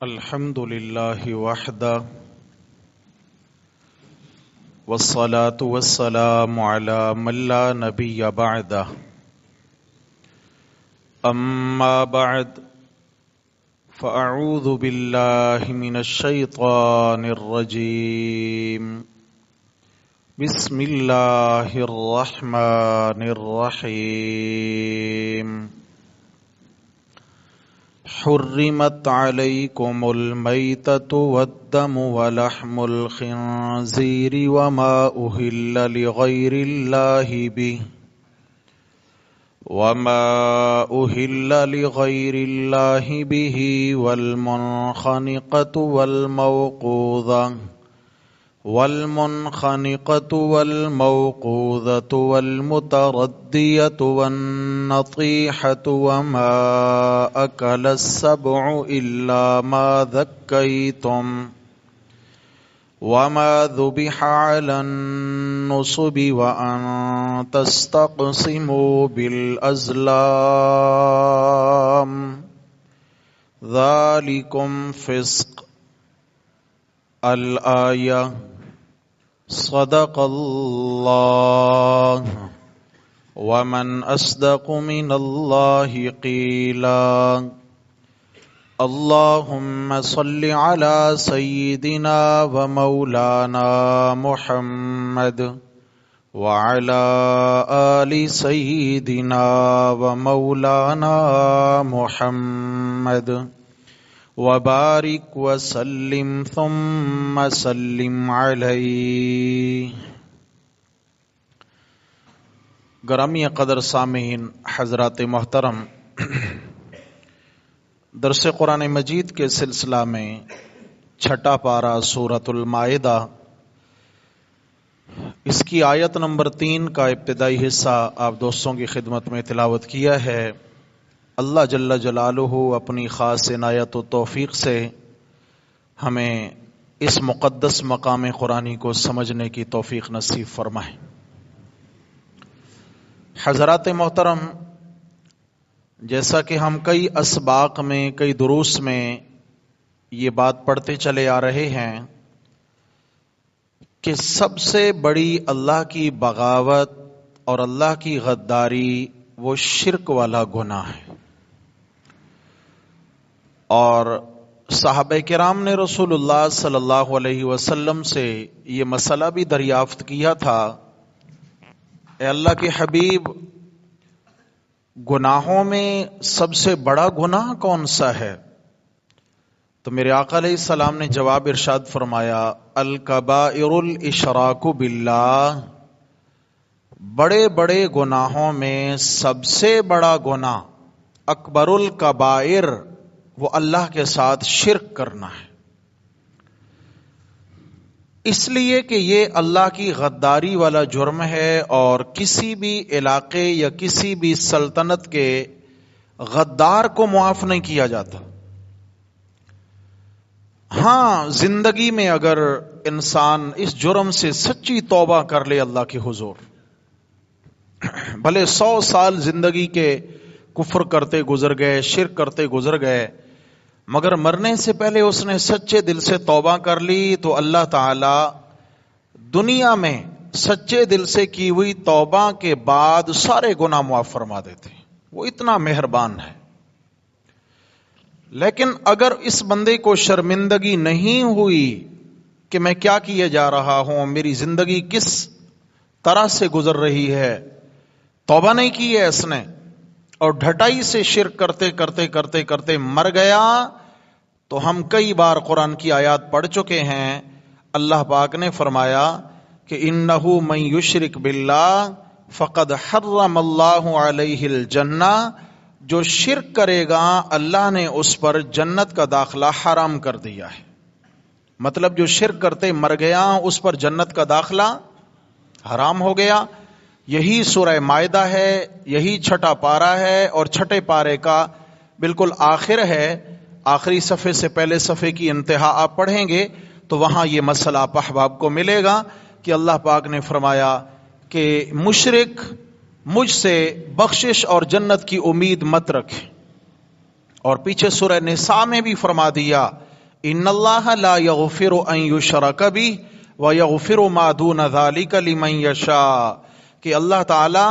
الحمد لله وحده والصلاة والسلام على من لا نبي بعده أما بعد فأعوذ بالله من الشيطان الرجيم بسم الله الرحمن الرحيم حرمت عليكم الميتة والدم ولحم الخنزير وما أهل لغير الله به والمنخنقة والموقوذة والمتردية والنطيحة وما أكل السبع إلا ما ذكيتم وما ذبح على النصب وأن تستقسموا بالأزلام ذلكم فسق الآية صدق الله ومن أصدق من الله قيلا اللهم صل على سيدنا ومولانا محمد وعلى آل سيدنا ومولانا محمد وبارك وسلم ثم سلم علیہ۔ گرامی قدر سامعین حضرات محترم، درس قرآن مجید کے سلسلہ میں چھٹا پارہ سورۃ المائدہ، اس کی آیت نمبر 3 کا ابتدائی حصہ آپ دوستوں کی خدمت میں تلاوت کیا ہے۔ اللہ جل جلالہ اپنی خاص عنایت و توفیق سے ہمیں اس مقدس مقام قرآنی کو سمجھنے کی توفیق نصیب فرمائے۔ حضرات محترم، جیسا کہ ہم کئی اسباق میں، کئی دروس میں یہ بات پڑھتے چلے آ رہے ہیں کہ سب سے بڑی اللہ کی بغاوت اور اللہ کی غداری وہ شرک والا گناہ ہے، اور صحابہ کرام نے رسول اللہ صلی اللہ علیہ وسلم سے یہ مسئلہ بھی دریافت کیا تھا، اے اللہ کے حبیب، گناہوں میں سب سے بڑا گناہ کون سا ہے؟ تو میرے آقا علیہ السلام نے جواب ارشاد فرمایا، الکبائر الاشراک باللہ، بڑے بڑے گناہوں میں سب سے بڑا گناہ اکبر الکبائر وہ اللہ کے ساتھ شرک کرنا ہے، اس لیے کہ یہ اللہ کی غداری والا جرم ہے، اور کسی بھی علاقے یا کسی بھی سلطنت کے غدار کو معاف نہیں کیا جاتا۔ ہاں، زندگی میں اگر انسان اس جرم سے سچی توبہ کر لے اللہ کے حضور، بھلے 100 سال زندگی کے کفر کرتے گزر گئے، شرک کرتے گزر گئے، مگر مرنے سے پہلے اس نے سچے دل سے توبہ کر لی تو اللہ تعالی دنیا میں سچے دل سے کی ہوئی توبہ کے بعد سارے گناہ معاف فرما دیتے ہیں، وہ اتنا مہربان ہے۔ لیکن اگر اس بندے کو شرمندگی نہیں ہوئی کہ میں کیا کیے جا رہا ہوں، میری زندگی کس طرح سے گزر رہی ہے، توبہ نہیں کی ہے اس نے، اور ڈھٹائی سے شرک کرتے کرتے کرتے کرتے مر گیا، تو ہم کئی بار قرآن کی آیات پڑھ چکے ہیں۔ اللہ پاک نے فرمایا کہ انہ من یشرک باللہ فقد حرم اللہ علیہ الجنہ، جو شرک کرے گا اللہ نے اس پر جنت کا داخلہ حرام کر دیا ہے۔ مطلب جو شرک کرتے مر گیا اس پر جنت کا داخلہ حرام ہو گیا۔ یہی سورہ مائدہ ہے، یہی چھٹا پارہ ہے، اور چھٹے پارے کا بالکل آخر ہے، آخری صفحے سے پہلے صفحے کی انتہا آپ پڑھیں گے تو وہاں یہ مسئلہ آپ احباب کو ملے گا کہ اللہ پاک نے فرمایا کہ مشرک مجھ سے بخشش اور جنت کی امید مت رکھے، اور پیچھے سورہ نساء میں بھی فرما دیا ان اللہ لا یغفر ان یشرک بہ ویغفر ما دون ذلک لمن یشاء، کہ اللہ تعالی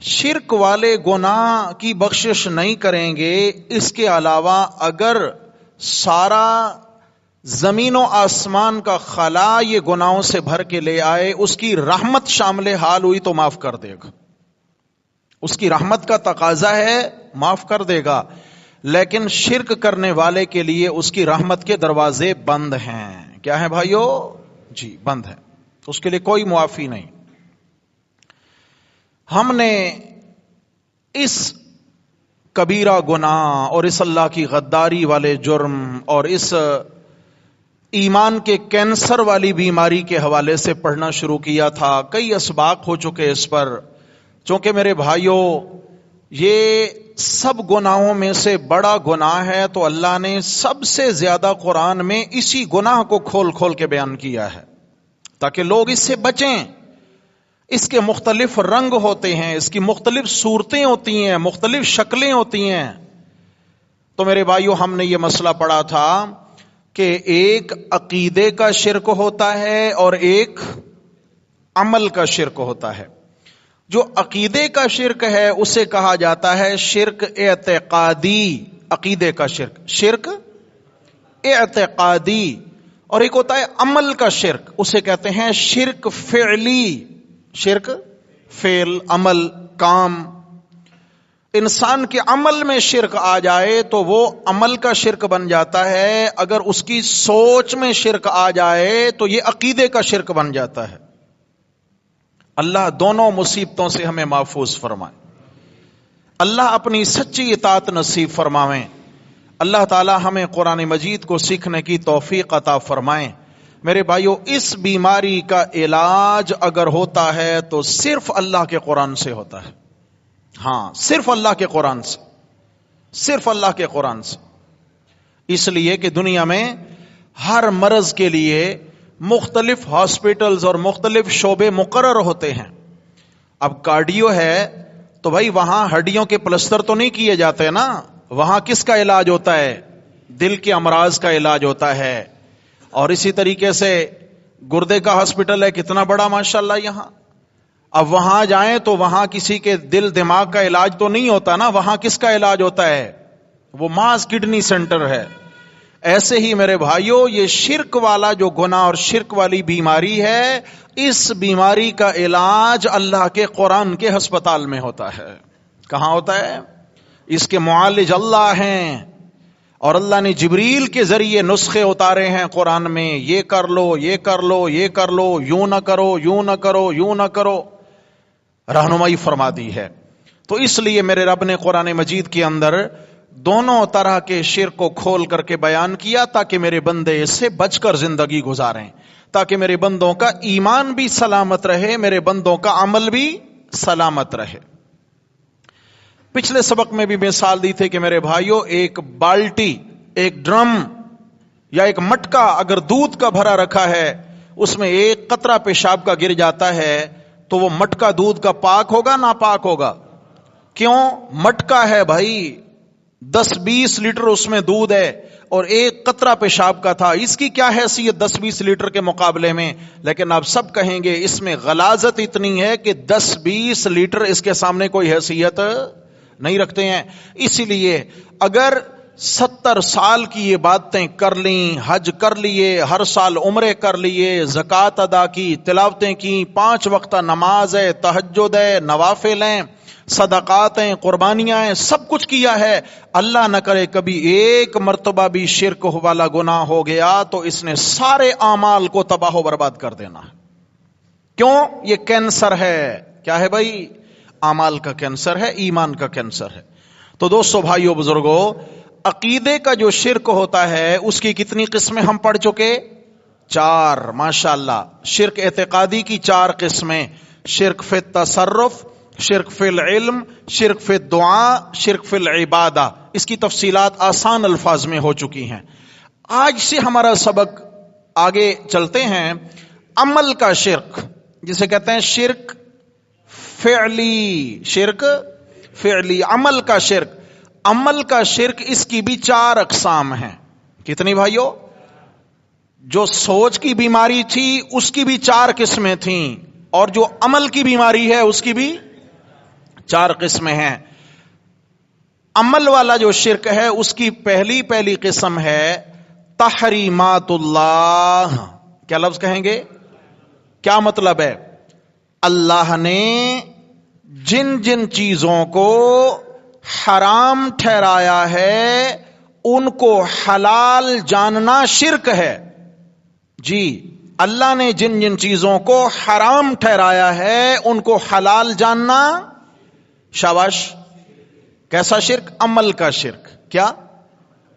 شرک والے گناہ کی بخشش نہیں کریں گے، اس کے علاوہ اگر سارا زمین و آسمان کا خلا یہ گناہوں سے بھر کے لے آئے، اس کی رحمت شامل حال ہوئی تو معاف کر دے گا، اس کی رحمت کا تقاضا ہے معاف کر دے گا، لیکن شرک کرنے والے کے لیے اس کی رحمت کے دروازے بند ہیں۔ کیا ہے بھائیو؟ جی بند ہے، اس کے لیے کوئی معافی نہیں۔ ہم نے اس کبیرہ گناہ اور اس اللہ کی غداری والے جرم اور اس ایمان کے کینسر والی بیماری کے حوالے سے پڑھنا شروع کیا تھا، کئی اسباق ہو چکے اس پر، چونکہ میرے بھائیوں یہ سب گناہوں میں سے بڑا گناہ ہے، تو اللہ نے سب سے زیادہ قرآن میں اسی گناہ کو کھول کھول کے بیان کیا ہے تاکہ لوگ اس سے بچیں۔ اس کے مختلف رنگ ہوتے ہیں، اس کی مختلف صورتیں ہوتی ہیں، مختلف شکلیں ہوتی ہیں۔ تو میرے بھائیوں ہم نے یہ مسئلہ پڑھا تھا کہ ایک عقیدے کا شرک ہوتا ہے اور ایک عمل کا شرک ہوتا ہے۔ جو عقیدے کا شرک ہے اسے کہا جاتا ہے شرک اعتقادی، عقیدے کا شرک، شرک اعتقادی، اور ایک ہوتا ہے عمل کا شرک، اسے کہتے ہیں شرک فعلی، شرک فعل، عمل، کام۔ انسان کے عمل میں شرک آ جائے تو وہ عمل کا شرک بن جاتا ہے، اگر اس کی سوچ میں شرک آ جائے تو یہ عقیدے کا شرک بن جاتا ہے۔ اللہ دونوں مصیبتوں سے ہمیں محفوظ فرمائے، اللہ اپنی سچی اطاعت نصیب فرمائیں، اللہ تعالی ہمیں قرآن مجید کو سیکھنے کی توفیق عطا فرمائیں۔ میرے بھائیو اس بیماری کا علاج اگر ہوتا ہے تو صرف اللہ کے قرآن سے ہوتا ہے، ہاں صرف اللہ کے قرآن سے، صرف اللہ کے قرآن سے۔ اس لیے کہ دنیا میں ہر مرض کے لیے مختلف ہاسپٹلز اور مختلف شعبے مقرر ہوتے ہیں۔ اب کارڈیو ہے تو بھائی وہاں ہڈیوں کے پلستر تو نہیں کیے جاتے نا، وہاں کس کا علاج ہوتا ہے؟ دل کے امراض کا علاج ہوتا ہے۔ اور اسی طریقے سے گردے کا ہاسپٹل ہے کتنا بڑا ماشاءاللہ یہاں، اب وہاں جائیں تو وہاں کسی کے دل دماغ کا علاج تو نہیں ہوتا نا، وہاں کس کا علاج ہوتا ہے؟ وہ ماس کڈنی سینٹر ہے۔ ایسے ہی میرے بھائیوں یہ شرک والا جو گناہ اور شرک والی بیماری ہے، اس بیماری کا علاج اللہ کے قرآن کے ہسپتال میں ہوتا ہے۔ کہاں ہوتا ہے؟ اس کے معالج اللہ ہیں، اور اللہ نے جبریل کے ذریعے نسخے اتارے ہیں قرآن میں، یہ کر لو، یہ کر لو، یہ کر لو، یوں نہ کرو، یوں نہ کرو، یوں نہ کرو، رہنمائی فرما دی ہے۔ تو اس لیے میرے رب نے قرآن مجید کے اندر دونوں طرح کے شرک کو کھول کر کے بیان کیا تاکہ میرے بندے اس سے بچ کر زندگی گزاریں، تاکہ میرے بندوں کا ایمان بھی سلامت رہے، میرے بندوں کا عمل بھی سلامت رہے۔ پچھلے سبق میں بھی مثال دی تھی کہ میرے بھائیوں ایک بالٹی، ایک ڈرم یا ایک مٹکا اگر دودھ کا بھرا رکھا ہے، اس میں ایک قطرہ پیشاب کا گر جاتا ہے تو وہ مٹکا دودھ کا پاک ہوگا ناپاک ہوگا؟ کیوں؟ مٹکا ہے بھائی، 10-20 لیٹر اس میں دودھ ہے اور ایک قطرہ پیشاب کا تھا، اس کی کیا حیثیت 10-20 لیٹر کے مقابلے میں؟ لیکن آپ سب کہیں گے اس میں غلاظت اتنی ہے کہ 10-20 لیٹر اس کے سامنے کوئی حیثیت نہیں رکھتے ہیں۔ اسی لیے اگر 70 سال کی یہ باتیں کر لیں، حج کر لیے، ہر سال عمرے کر لیے، زکوٰۃ ادا کی، تلاوتیں کی، 5 وقتہ نماز ہے، تہجد ہے، نوافل ہیں، صدقات ہیں، قربانیاں ہیں، سب کچھ کیا ہے، اللہ نہ کرے کبھی ایک مرتبہ بھی شرک والا گناہ ہو گیا تو اس نے سارے اعمال کو تباہ و برباد کر دینا ہے۔ کیوں؟ یہ کینسر ہے۔ کیا ہے بھائی؟ اعمال کا کینسر ہے، ایمان کا کینسر ہے۔ تو دوستو، بھائیو، بزرگو، عقیدے کا جو شرک ہوتا ہے اس کی کتنی قسمیں ہم پڑھ چکے؟ 4، ماشاءاللہ۔ شرک اعتقادی کی 4 قسمیں: شرک فی التصرف، شرک فی العلم، شرک فی الدعاء، شرک فی العبادہ۔ اس کی تفصیلات آسان الفاظ میں ہو چکی ہیں۔ آج سے ہمارا سبق آگے چلتے ہیں عمل کا شرک، جسے کہتے ہیں شرک فعلی، شرک فعلی، عمل کا شرک۔ عمل کا شرک اس کی بھی 4 اقسام ہیں۔ کتنی بھائیو؟ جو سوچ کی بیماری تھی اس کی بھی 4 قسمیں تھیں، اور جو عمل کی بیماری ہے اس کی بھی 4 قسمیں ہیں۔ عمل والا جو شرک ہے اس کی پہلی قسم ہے تحریمات اللہ۔ کیا لفظ کہیں گے؟ کیا مطلب ہے؟ اللہ نے جن جن چیزوں کو حرام ٹھہرایا ہے ان کو حلال جاننا شرک ہے۔ جی، اللہ نے جن جن چیزوں کو حرام ٹھہرایا ہے ان کو حلال جاننا، شاباش۔ کیسا شرک؟ عمل کا شرک۔ کیا؟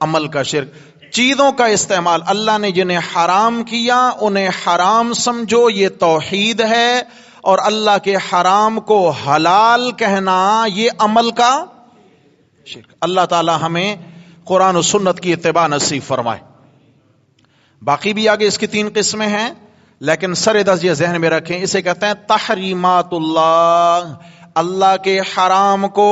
عمل کا شرک۔ چیزوں کا استعمال، اللہ نے جنہیں حرام کیا انہیں حرام سمجھو، یہ توحید ہے، اور اللہ کے حرام کو حلال کہنا یہ عمل کا شرک۔ اللہ تعالی ہمیں قرآن و سنت کی اتباع نصیب فرمائے۔ باقی بھی آگے اس کی 3 قسمیں ہیں، لیکن سر دست یہ ذہن میں رکھیں، اسے کہتے ہیں تحریمات اللہ۔ اللہ کے حرام کو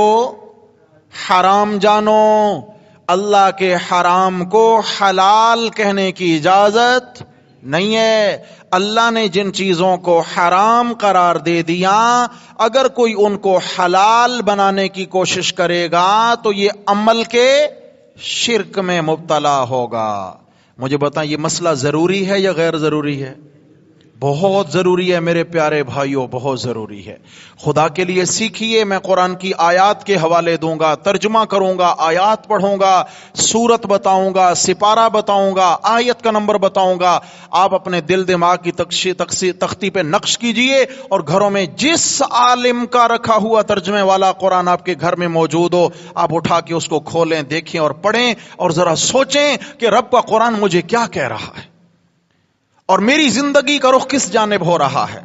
حرام جانو، اللہ کے حرام کو حلال کہنے کی اجازت نہیں ہے۔ اللہ نے جن چیزوں کو حرام قرار دے دیا، اگر کوئی ان کو حلال بنانے کی کوشش کرے گا تو یہ عمل کے شرک میں مبتلا ہوگا۔ مجھے بتائیں، یہ مسئلہ ضروری ہے یا غیر ضروری ہے؟ بہت ضروری ہے میرے پیارے بھائیوں، بہت ضروری ہے۔ خدا کے لیے سیکھیے۔ میں قرآن کی آیات کے حوالے دوں گا، ترجمہ کروں گا، آیات پڑھوں گا، سورت بتاؤں گا، سپارہ بتاؤں گا، آیت کا نمبر بتاؤں گا۔ آپ اپنے دل دماغ کی تختی پہ نقش کیجئے، اور گھروں میں جس عالم کا رکھا ہوا ترجمے والا قرآن آپ کے گھر میں موجود ہو، آپ اٹھا کے اس کو کھولیں، دیکھیں اور پڑھیں، اور ذرا سوچیں کہ رب کا قرآن مجھے کیا کہہ رہا ہے اور میری زندگی کا رخ کس جانب ہو رہا ہے۔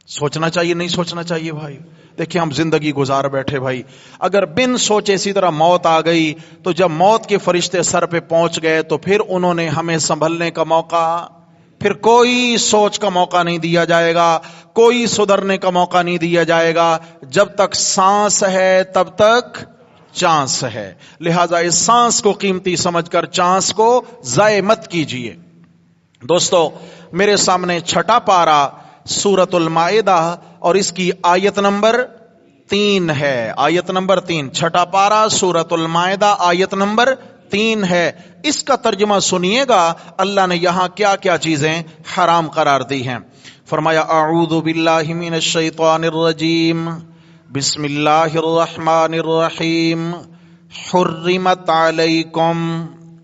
سوچنا چاہیے، نہیں سوچنا چاہیے بھائی؟ دیکھیں، ہم زندگی گزار بیٹھے بھائی، اگر بن سوچے اسی طرح موت آ گئی تو جب موت کے فرشتے سر پہ پہنچ گئے تو پھر انہوں نے ہمیں سنبھلنے کا موقع، پھر کوئی سوچ کا موقع نہیں دیا جائے گا، کوئی سدھرنے کا موقع نہیں دیا جائے گا۔ جب تک سانس ہے تب تک چانس ہے، لہذا اس سانس کو قیمتی سمجھ کر چانس کو ضائع مت کیجیے۔ دوستو، میرے سامنے 6 پارہ سورۃ المائدہ اور اس کی آیت نمبر 3 ہے۔ آیت نمبر 3، 6 پارہ سورۃ المائدہ، آیت نمبر 3 ہے۔ اس کا ترجمہ سنیے گا، اللہ نے یہاں کیا کیا چیزیں حرام قرار دی ہیں۔ فرمایا، اعوذ باللہ من الشیطان الرجیم، بسم اللہ الرحمن الرحیم، حرمت علیکم،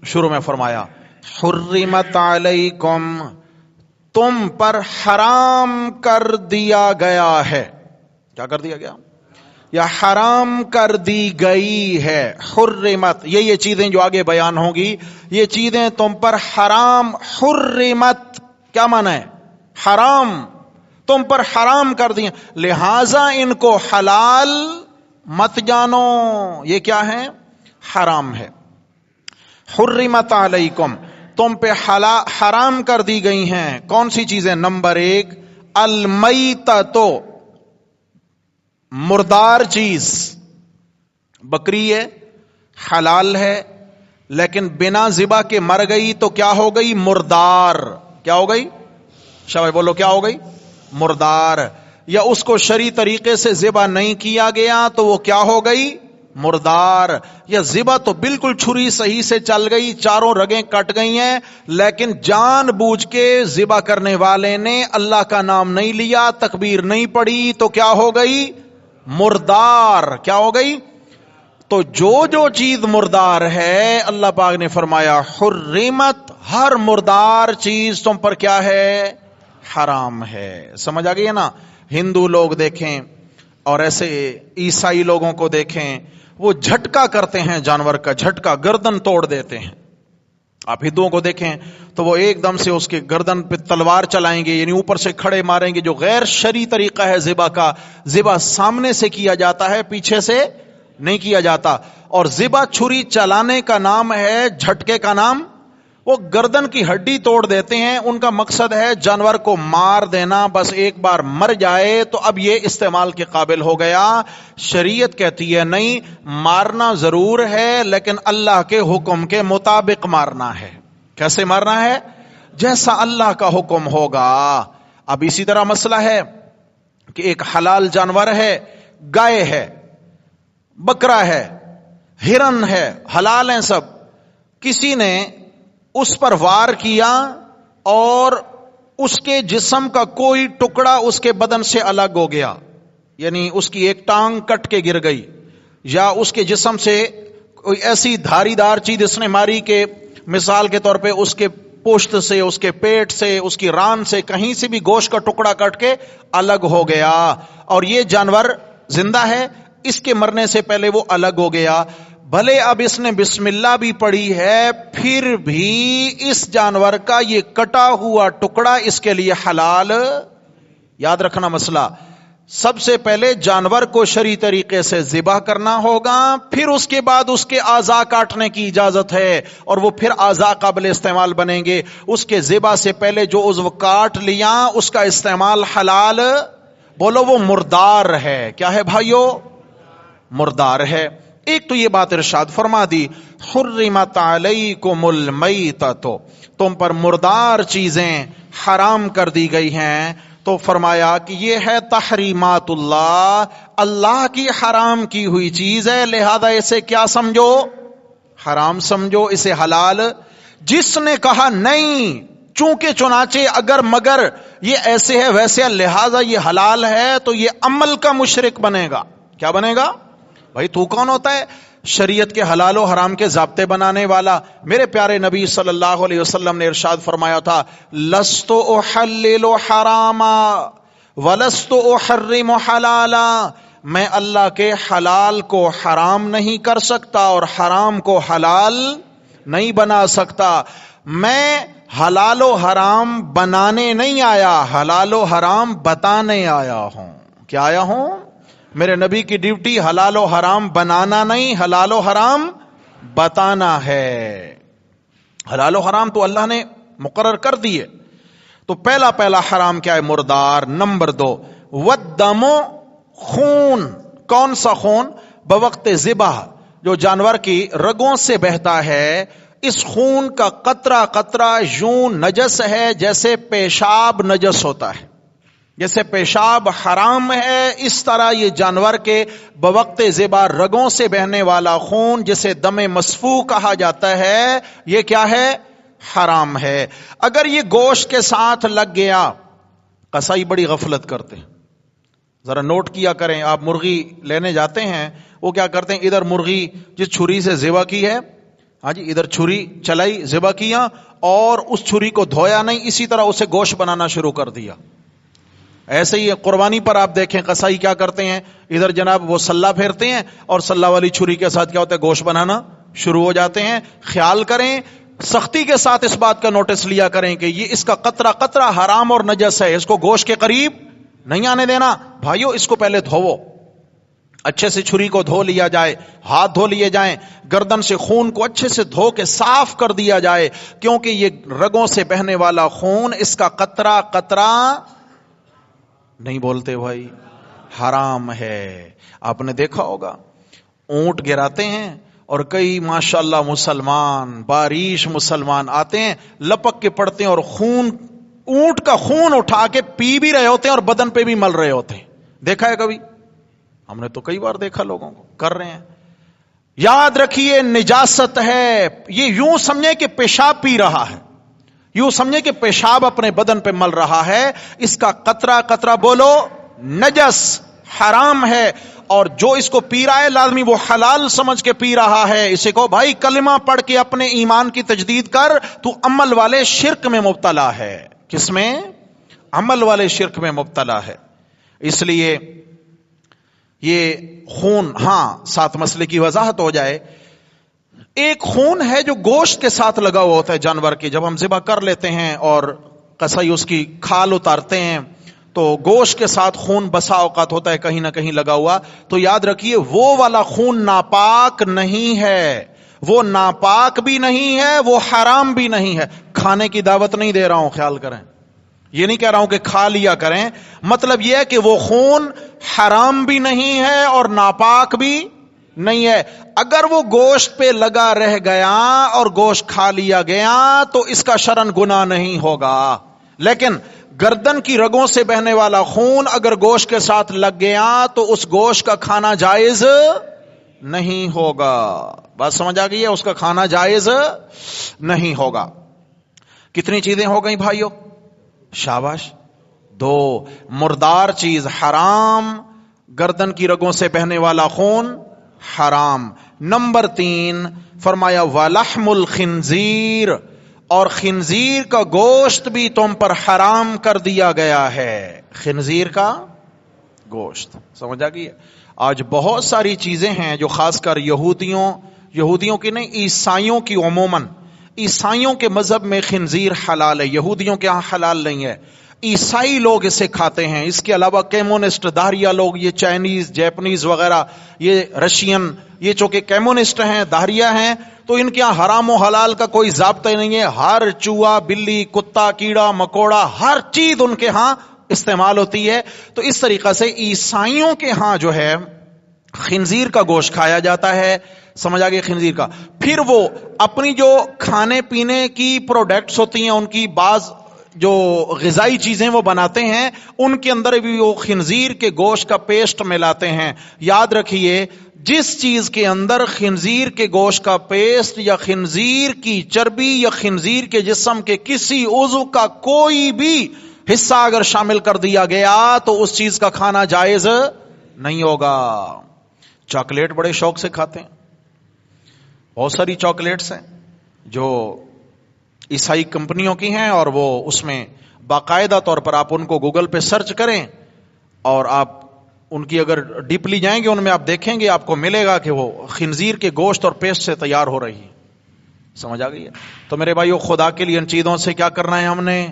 شروع میں فرمایا حرمت علیکم، تم پر حرام کر دیا گیا ہے۔ کیا کر دیا گیا؟ یا حرام کر دی گئی ہے۔ حرمت، یہ چیزیں جو آگے بیان ہوں گی، یہ چیزیں تم پر حرام، حرمت کیا معنی ہے؟ حرام، تم پر حرام کر دیا، لہذا ان کو حلال مت جانو، یہ کیا ہے؟ حرام ہے۔ حرمت علیکم، تم پہ حرام کر دی گئی ہیں کون سی چیزیں؟ نمبر 1، المیتۃ، مردار چیز۔ بکری ہے، حلال ہے، لیکن بنا ذبح کے مر گئی تو کیا ہو گئی؟ مردار۔ کیا ہو گئی؟ شاباش بولو، کیا ہو گئی؟ مردار۔ یا اس کو شرعی طریقے سے ذبح نہیں کیا گیا تو وہ کیا ہو گئی؟ مردار۔ یا ذبح تو بالکل چھری صحیح سے چل گئی، چاروں رگیں کٹ گئی ہیں، لیکن جان بوجھ کے ذبح کرنے والے نے اللہ کا نام نہیں لیا، تکبیر نہیں پڑھی، تو کیا ہو گئی؟ مردار۔ کیا ہو گئی؟ تو جو چیز مردار ہے، اللہ پاک نے فرمایا حرمت، ہر مردار چیز تم پر کیا ہے؟ حرام ہے۔ سمجھ آ گئی ہے نا؟ ہندو لوگ دیکھیں اور ایسے عیسائی لوگوں کو دیکھیں، وہ جھٹکا کرتے ہیں، جانور کا جھٹکا، گردن توڑ دیتے ہیں۔ آپ ہندوؤں کو دیکھیں تو وہ ایک دم سے اس کے گردن پہ تلوار چلائیں گے، یعنی اوپر سے کھڑے ماریں گے، جو غیر شرعی طریقہ ہے ذبح کا۔ ذبح سامنے سے کیا جاتا ہے، پیچھے سے نہیں کیا جاتا۔ اور ذبح چھری چلانے کا نام ہے، جھٹکے کا نام وہ گردن کی ہڈی توڑ دیتے ہیں۔ ان کا مقصد ہے جانور کو مار دینا، بس ایک بار مر جائے تو اب یہ استعمال کے قابل ہو گیا۔ شریعت کہتی ہے نہیں، مارنا ضرور ہے لیکن اللہ کے حکم کے مطابق مارنا ہے۔ کیسے مارنا ہے؟ جیسا اللہ کا حکم ہوگا. اب اسی طرح مسئلہ ہے کہ ایک حلال جانور ہے، گائے ہے، بکرا ہے، ہرن ہے، حلال ہیں سب. کسی نے اس پر وار کیا اور اس کے جسم کا کوئی ٹکڑا اس کے بدن سے الگ ہو گیا، یعنی اس کی ایک ٹانگ کٹ کے گر گئی، یا اس کے جسم سے کوئی ایسی دھاری دار چیز اس نے ماری کہ مثال کے طور پہ اس کے پشت سے، اس کے پیٹ سے، اس کی ران سے کہیں سے بھی گوشت کا ٹکڑا کٹ کے الگ ہو گیا، اور یہ جانور زندہ ہے، اس کے مرنے سے پہلے وہ الگ ہو گیا. بھلے اب اس نے بسم اللہ بھی پڑھی ہے، پھر بھی اس جانور کا یہ کٹا ہوا ٹکڑا اس کے لیے حلال. یاد رکھنا مسئلہ، سب سے پہلے جانور کو شرعی طریقے سے ذبح کرنا ہوگا، پھر اس کے بعد اس کے اعضاء کاٹنے کی اجازت ہے، اور وہ پھر اعضاء قابل استعمال بنیں گے. اس کے ذبح سے پہلے جو عضو کاٹ لیا اس کا استعمال حلال. بولو وہ مردار ہے. کیا ہے بھائیو؟ مردار ہے. ایک تو یہ بات ارشاد فرما دی، حرمت علیکم المیتۃ، تم پر مردار چیزیں حرام کر دی گئی ہیں. تو فرمایا کہ یہ ہے تحریمات اللہ، اللہ کی حرام کی ہوئی چیز ہے، لہذا اسے کیا سمجھو؟ حرام سمجھو، اسے حلال. جس نے کہا نہیں چونکہ چنانچہ اگر مگر یہ ایسے ہے ویسے لہذا یہ حلال ہے، تو یہ عمل کا مشرک بنے گا. کیا بنے گا؟ بھائی تو کون ہوتا ہے شریعت کے حلال و حرام کے ضابطے بنانے والا؟ میرے پیارے نبی صلی اللہ علیہ وسلم نے ارشاد فرمایا تھا، لست احلل حراما ولست احرم حلالا، میں اللہ کے حلال کو حرام نہیں کر سکتا اور حرام کو حلال نہیں بنا سکتا. میں حلال و حرام بنانے نہیں آیا، حلال و حرام بتانے آیا ہوں. کیا آیا ہوں؟ میرے نبی کی ڈیوٹی حلال و حرام بنانا نہیں، حلال و حرام بتانا ہے. حلال و حرام تو اللہ نے مقرر کر دیے. تو پہلا حرام کیا ہے؟ مردار. نمبر 2 والدم، خون. کون سا خون؟ بوقت ذبح جو جانور کی رگوں سے بہتا ہے، اس خون کا قطرہ قطرہ یوں نجس ہے جیسے پیشاب نجس ہوتا ہے. جیسے پیشاب حرام ہے، اس طرح یہ جانور کے بوقت ذبح رگوں سے بہنے والا خون جسے دم مسفوح کہا جاتا ہے، یہ کیا ہے؟ حرام ہے. اگر یہ گوشت کے ساتھ لگ گیا، قصائی بڑی غفلت کرتے ہیں، ذرا نوٹ کیا کریں. آپ مرغی لینے جاتے ہیں، وہ کیا کرتے ہیں، ادھر مرغی جس چھری سے ذبح کی ہے، ہاں جی ادھر چھری چلائی، ذبح کیا، اور اس چھری کو دھویا نہیں، اسی طرح اسے گوشت بنانا شروع کر دیا. ایسے ہی قربانی پر آپ دیکھیں قصائی کیا کرتے ہیں، ادھر جناب وہ سلا پھیرتے ہیں اور سلا والی چھری کے ساتھ کیا ہوتا ہے، گوشت بنانا شروع ہو جاتے ہیں. خیال کریں، سختی کے ساتھ اس بات کا نوٹس لیا کریں کہ یہ اس کا قطرہ قطرہ حرام اور نجس ہے، اس کو گوشت کے قریب نہیں آنے دینا. بھائیو اس کو پہلے دھوو، اچھے سے چھری کو دھو لیا جائے، ہاتھ دھو لیے جائیں، گردن سے خون کو اچھے سے دھو کے صاف کر دیا جائے، کیونکہ یہ رگوں سے بہنے والا خون، اس کا قطرہ قطرہ نہیں بولتے بھائی، حرام ہے. آپ نے دیکھا ہوگا اونٹ گراتے ہیں اور کئی ماشاءاللہ مسلمان، باریش مسلمان آتے ہیں، لپک کے پڑتے ہیں اور خون، اونٹ کا خون اٹھا کے پی بھی رہے ہوتے ہیں اور بدن پہ بھی مل رہے ہوتے ہیں. دیکھا ہے کبھی؟ ہم نے تو کئی بار دیکھا لوگوں کو کر رہے ہیں. یاد رکھیے نجاست ہے. یہ یوں سمجھے کہ پیشاب پی رہا ہے، یوں سمجھے کہ پیشاب اپنے بدن پہ مل رہا ہے. اس کا قطرہ قطرہ بولو نجس، حرام ہے. اور جو اس کو پی رہا ہے لازمی وہ حلال سمجھ کے پی رہا ہے. اسے کو بھائی کلمہ پڑھ کے اپنے ایمان کی تجدید کر، تو عمل والے شرک میں مبتلا ہے. کس میں؟ عمل والے شرک میں مبتلا ہے. اس لیے یہ خون، ہاں ساتھ مسئلے کی وضاحت ہو جائے. ایک خون ہے جو گوشت کے ساتھ لگا ہوا ہوتا ہے جانور کے، جب ہم ذبح کر لیتے ہیں اور قصائی اس کی کھال اتارتے ہیں تو گوشت کے ساتھ خون بسا اوقات ہوتا ہے کہیں نہ کہیں لگا ہوا. تو یاد رکھیے وہ والا خون ناپاک نہیں ہے، وہ ناپاک بھی نہیں ہے، وہ حرام بھی نہیں ہے. کھانے کی دعوت نہیں دے رہا ہوں، خیال کریں، یہ نہیں کہہ رہا ہوں کہ کھا لیا کریں. مطلب یہ ہے کہ وہ خون حرام بھی نہیں ہے اور ناپاک بھی نہیں ہے. اگر وہ گوشت پہ لگا رہ گیا اور گوشت کھا لیا گیا تو اس کا شرعاً گناہ نہیں ہوگا. لیکن گردن کی رگوں سے بہنے والا خون اگر گوشت کے ساتھ لگ گیا تو اس گوشت کا کھانا جائز نہیں ہوگا. بات سمجھ آ گئی ہے؟ اس کا کھانا جائز نہیں ہوگا. کتنی چیزیں ہو گئی بھائیو؟ شاباش. 2. مردار چیز حرام، گردن کی رگوں سے بہنے والا خون حرام. نمبر 3 فرمایا وَلَحْمُ الْخِنْزِيرِ، اور خنزیر کا گوشت بھی تم پر حرام کر دیا گیا ہے. خنزیر کا گوشت سمجھ آ گئی ہے؟ آج بہت ساری چیزیں ہیں جو خاص کر یہودیوں کی نہیں، عیسائیوں کی عموماً، عیسائیوں کے مذہب میں خنزیر حلال ہے، یہودیوں کے ہاں حلال نہیں ہے. عیسائی لوگ اسے کھاتے ہیں. اس کے علاوہ کمیونسٹ داہریہ لوگ، یہ چائنیز، جیپنیز وغیرہ، یہ رشین، یہ چونکہ کمیونسٹ ہیں، داہریہ ہیں، تو ان کے یہاں حرام و حلال کا کوئی ضابطہ نہیں ہے. ہر چوہا، بلی، کتا، کیڑا مکوڑا، ہر چیز ان کے ہاں استعمال ہوتی ہے. تو اس طریقہ سے عیسائیوں کے ہاں جو ہے خنزیر کا گوشت کھایا جاتا ہے. سمجھ آگے؟ خنزیر کا. پھر وہ اپنی جو کھانے پینے کی پروڈکٹس ہوتی ہیں، ان کی بعض جو غذائی چیزیں وہ بناتے ہیں، ان کے اندر بھی وہ خنزیر کے گوشت کا پیسٹ ملاتے ہیں. یاد رکھیے، جس چیز کے اندر خنزیر کے گوشت کا پیسٹ یا خنزیر کی چربی یا خنزیر کے جسم کے کسی عضو کا کوئی بھی حصہ اگر شامل کر دیا گیا تو اس چیز کا کھانا جائز نہیں ہوگا. چاکلیٹ بڑے شوق سے کھاتے ہیں. بہت ساری چاکلیٹس ہیں جو عیسائی کمپنیوں کی ہیں، اور وہ اس میں باقاعدہ طور پر آپ ان کو گوگل پہ سرچ کریں اور آپ ان کی اگر ڈیپلی جائیں گے ان میں آپ دیکھیں گے، آپ کو ملے گا کہ وہ خنزیر کے گوشت اور پیسٹ سے تیار ہو رہی ہے. سمجھ آ گئی ہے؟ تو میرے بھائیو، خدا کے لیے ان چیزوں سے کیا کرنا ہے؟ ہم نے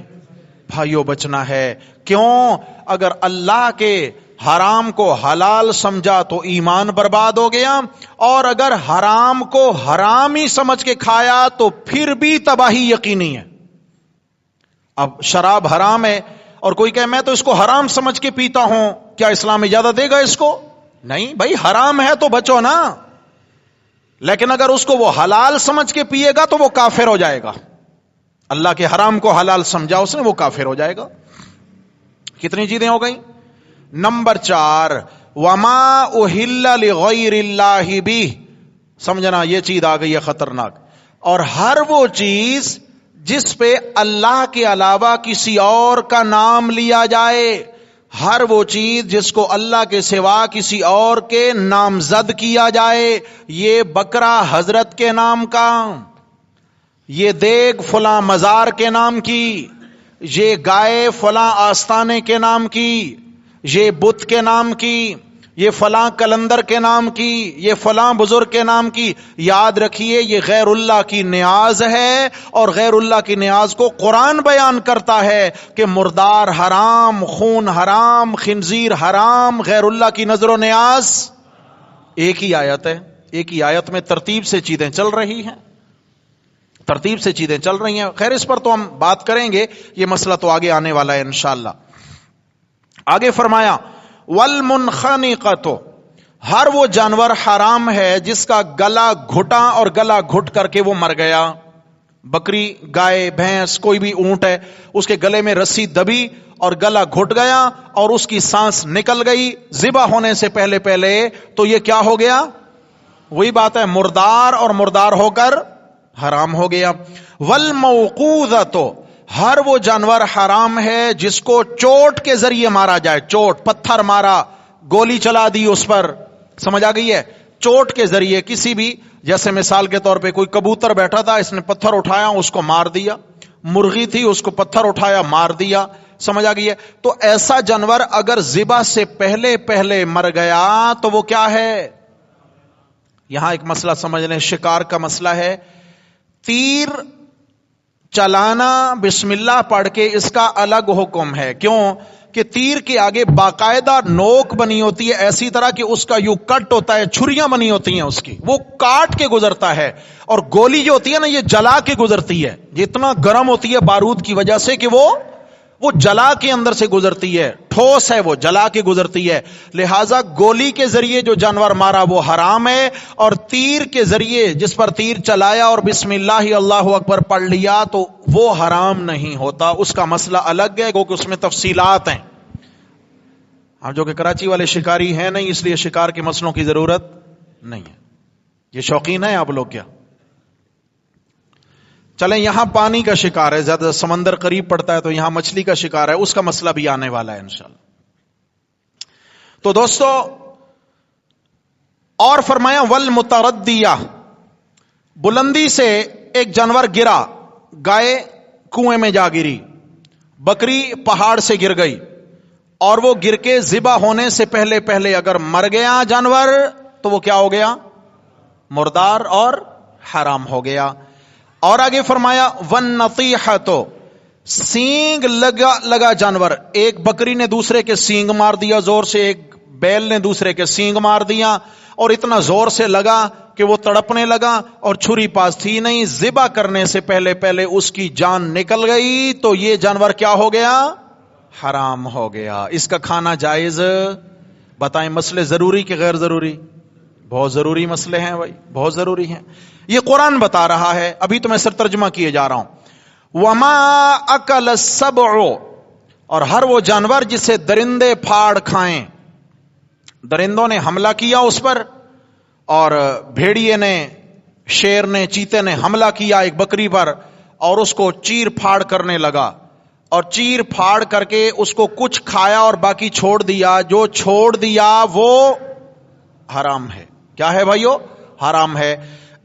بھائیو بچنا ہے. کیوں؟ اگر اللہ کے حرام کو حلال سمجھا تو ایمان برباد ہو گیا، اور اگر حرام کو حرام ہی سمجھ کے کھایا تو پھر بھی تباہی یقینی ہے. اب شراب حرام ہے اور کوئی کہے میں تو اس کو حرام سمجھ کے پیتا ہوں، کیا اسلام اجازت دے گا اس کو؟ نہیں بھائی، حرام ہے تو بچو نا. لیکن اگر اس کو وہ حلال سمجھ کے پیے گا تو وہ کافر ہو جائے گا. اللہ کے حرام کو حلال سمجھا اس نے، وہ کافر ہو جائے گا. کتنی چیزیں ہو گئیں؟ نمبر 4 وما اہل لغیر اللہ بھی. سمجھنا، یہ چیز آ گئی ہے خطرناک. اور ہر وہ چیز جس پہ اللہ کے علاوہ کسی اور کا نام لیا جائے، ہر وہ چیز جس کو اللہ کے سوا کسی اور کے نامزد کیا جائے، یہ بکرا حضرت کے نام کا، یہ دیگ فلاں مزار کے نام کی، یہ گائے فلاں آستانے کے نام کی، یہ بت کے نام کی، یہ فلاں کلندر کے نام کی، یہ فلاں بزرگ کے نام کی. یاد رکھیے یہ غیر اللہ کی نیاز ہے، اور غیر اللہ کی نیاز کو قرآن بیان کرتا ہے کہ مردار حرام، خون حرام، خنزیر حرام، غیر اللہ کی نظر و نیاز. ایک ہی آیت ہے، ایک ہی آیت میں ترتیب سے چیزیں چل رہی ہیں، ترتیب سے چیزیں چل رہی ہیں. خیر، اس پر تو ہم بات کریں گے، یہ مسئلہ تو آگے آنے والا ہے انشاءاللہ. آگے فرمایا والمنخنقۃ، ہر وہ جانور حرام ہے جس کا گلا گھٹا اور گلا گھٹ کر کے وہ مر گیا. بکری، گائے، بھینس، کوئی بھی اونٹ ہے، اس کے گلے میں رسی دبی اور گلا گھٹ گیا اور اس کی سانس نکل گئی ذبح ہونے سے پہلے پہلے، تو یہ کیا ہو گیا؟ وہی بات ہے، مردار، اور مردار ہو کر حرام ہو گیا. والموقوذۃ، ہر وہ جانور حرام ہے جس کو چوٹ کے ذریعے مارا جائے. چوٹ، پتھر مارا، گولی چلا دی اس پر. سمجھ آ گئی ہے؟ چوٹ کے ذریعے کسی بھی، جیسے مثال کے طور پہ کوئی کبوتر بیٹھا تھا، اس نے پتھر اٹھایا اس کو مار دیا. مرغی تھی، اس کو پتھر اٹھایا مار دیا. سمجھ آ گئی ہے؟ تو ایسا جانور اگر ذبح سے پہلے پہلے مر گیا تو وہ کیا ہے؟ یہاں ایک مسئلہ سمجھ لیں، شکار کا مسئلہ ہے. تیر چلانا بسم اللہ پڑھ کے اس کا الگ حکم ہے. کیوں کہ تیر کے آگے باقاعدہ نوک بنی ہوتی ہے، ایسی طرح کہ اس کا یوں کٹ ہوتا ہے، چھریاں بنی ہوتی ہیں اس کی، وہ کاٹ کے گزرتا ہے. اور گولی جو ہوتی ہے نا، یہ جلا کے گزرتی ہے، یہ اتنا گرم ہوتی ہے بارود کی وجہ سے کہ وہ وہ جلا کے اندر سے گزرتی ہے، ٹھوس ہے، وہ جلا کے گزرتی ہے. لہذا گولی کے ذریعے جو جانور مارا وہ حرام ہے، اور تیر کے ذریعے جس پر تیر چلایا اور بسم اللہ اللہ اکبر پڑھ لیا تو وہ حرام نہیں ہوتا. اس کا مسئلہ الگ ہے، کیونکہ اس میں تفصیلات ہیں. ہم جو کہ کراچی والے شکاری ہیں نہیں، اس لیے شکار کے مسئلوں کی ضرورت نہیں ہے. یہ شوقین ہے آپ لوگ کیا؟ چلیں یہاں پانی کا شکار ہے، زیادہ سمندر قریب پڑتا ہے تو یہاں مچھلی کا شکار ہے، اس کا مسئلہ بھی آنے والا ہے انشاءاللہ. تو دوستو اور فرمایا والمتردیہ، بلندی سے ایک جانور گرا، گائے کنویں میں جا گری، بکری پہاڑ سے گر گئی، اور وہ گر کے ذبح ہونے سے پہلے پہلے اگر مر گیا جانور تو وہ کیا ہو گیا؟ مردار اور حرام ہو گیا. اور آگے فرمایا والنطیحۃ، سینگ لگا جانور، ایک بکری نے دوسرے کے سینگ مار دیا زور سے، ایک بیل نے دوسرے کے سینگ مار دیا، اور اتنا زور سے لگا کہ وہ تڑپنے لگا اور چھری پاس تھی نہیں، ذبح کرنے سے پہلے پہلے اس کی جان نکل گئی تو یہ جانور کیا ہو گیا؟ حرام ہو گیا. اس کا کھانا جائز؟ بتائیں مسئلے ضروری کہ غیر ضروری؟ بہت ضروری مسئلے ہیں بھائی، بہت ضروری ہیں. یہ قرآن بتا رہا ہے، ابھی تو میں سر ترجمہ کیے جا رہا ہوں. وما اکل السبع، اور ہر وہ جانور جسے درندے پھاڑ کھائیں. درندوں نے حملہ کیا اس پر، اور بھیڑیے نے، شیر نے، چیتے نے حملہ کیا ایک بکری پر اور اس کو چیر پھاڑ کرنے لگا، اور چیر پھاڑ کر کے اس کو کچھ کھایا اور باقی چھوڑ دیا. جو چھوڑ دیا وہ حرام ہے. کیا ہے بھائیو؟ حرام ہے.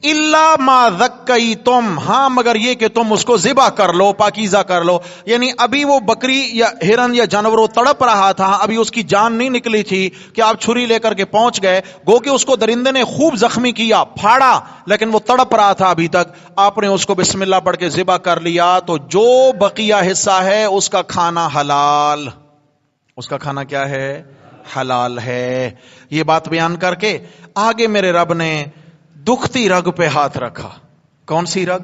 الا ما ذکیتم، ہاں مگر یہ کہ تم اس کو ذبح کر لو، پاکیزہ کر لو. یعنی ابھی وہ بکری یا ہرن یا جانور وہ تڑپ رہا تھا، ابھی اس کی جان نہیں نکلی تھی کہ آپ چھری لے کر کے پہنچ گئے، گو کہ اس کو درندے نے خوب زخمی کیا، پھاڑا، لیکن وہ تڑپ رہا تھا ابھی تک، آپ نے اس کو بسم اللہ پڑھ کے ذبح کر لیا تو جو بقیہ حصہ ہے اس کا کھانا حلال. اس کا کھانا کیا ہے؟ حلال ہے. یہ بات بیان کر کے آگے میرے رب نے دکھتی رگ پہ ہاتھ رکھا. کون سی رگ؟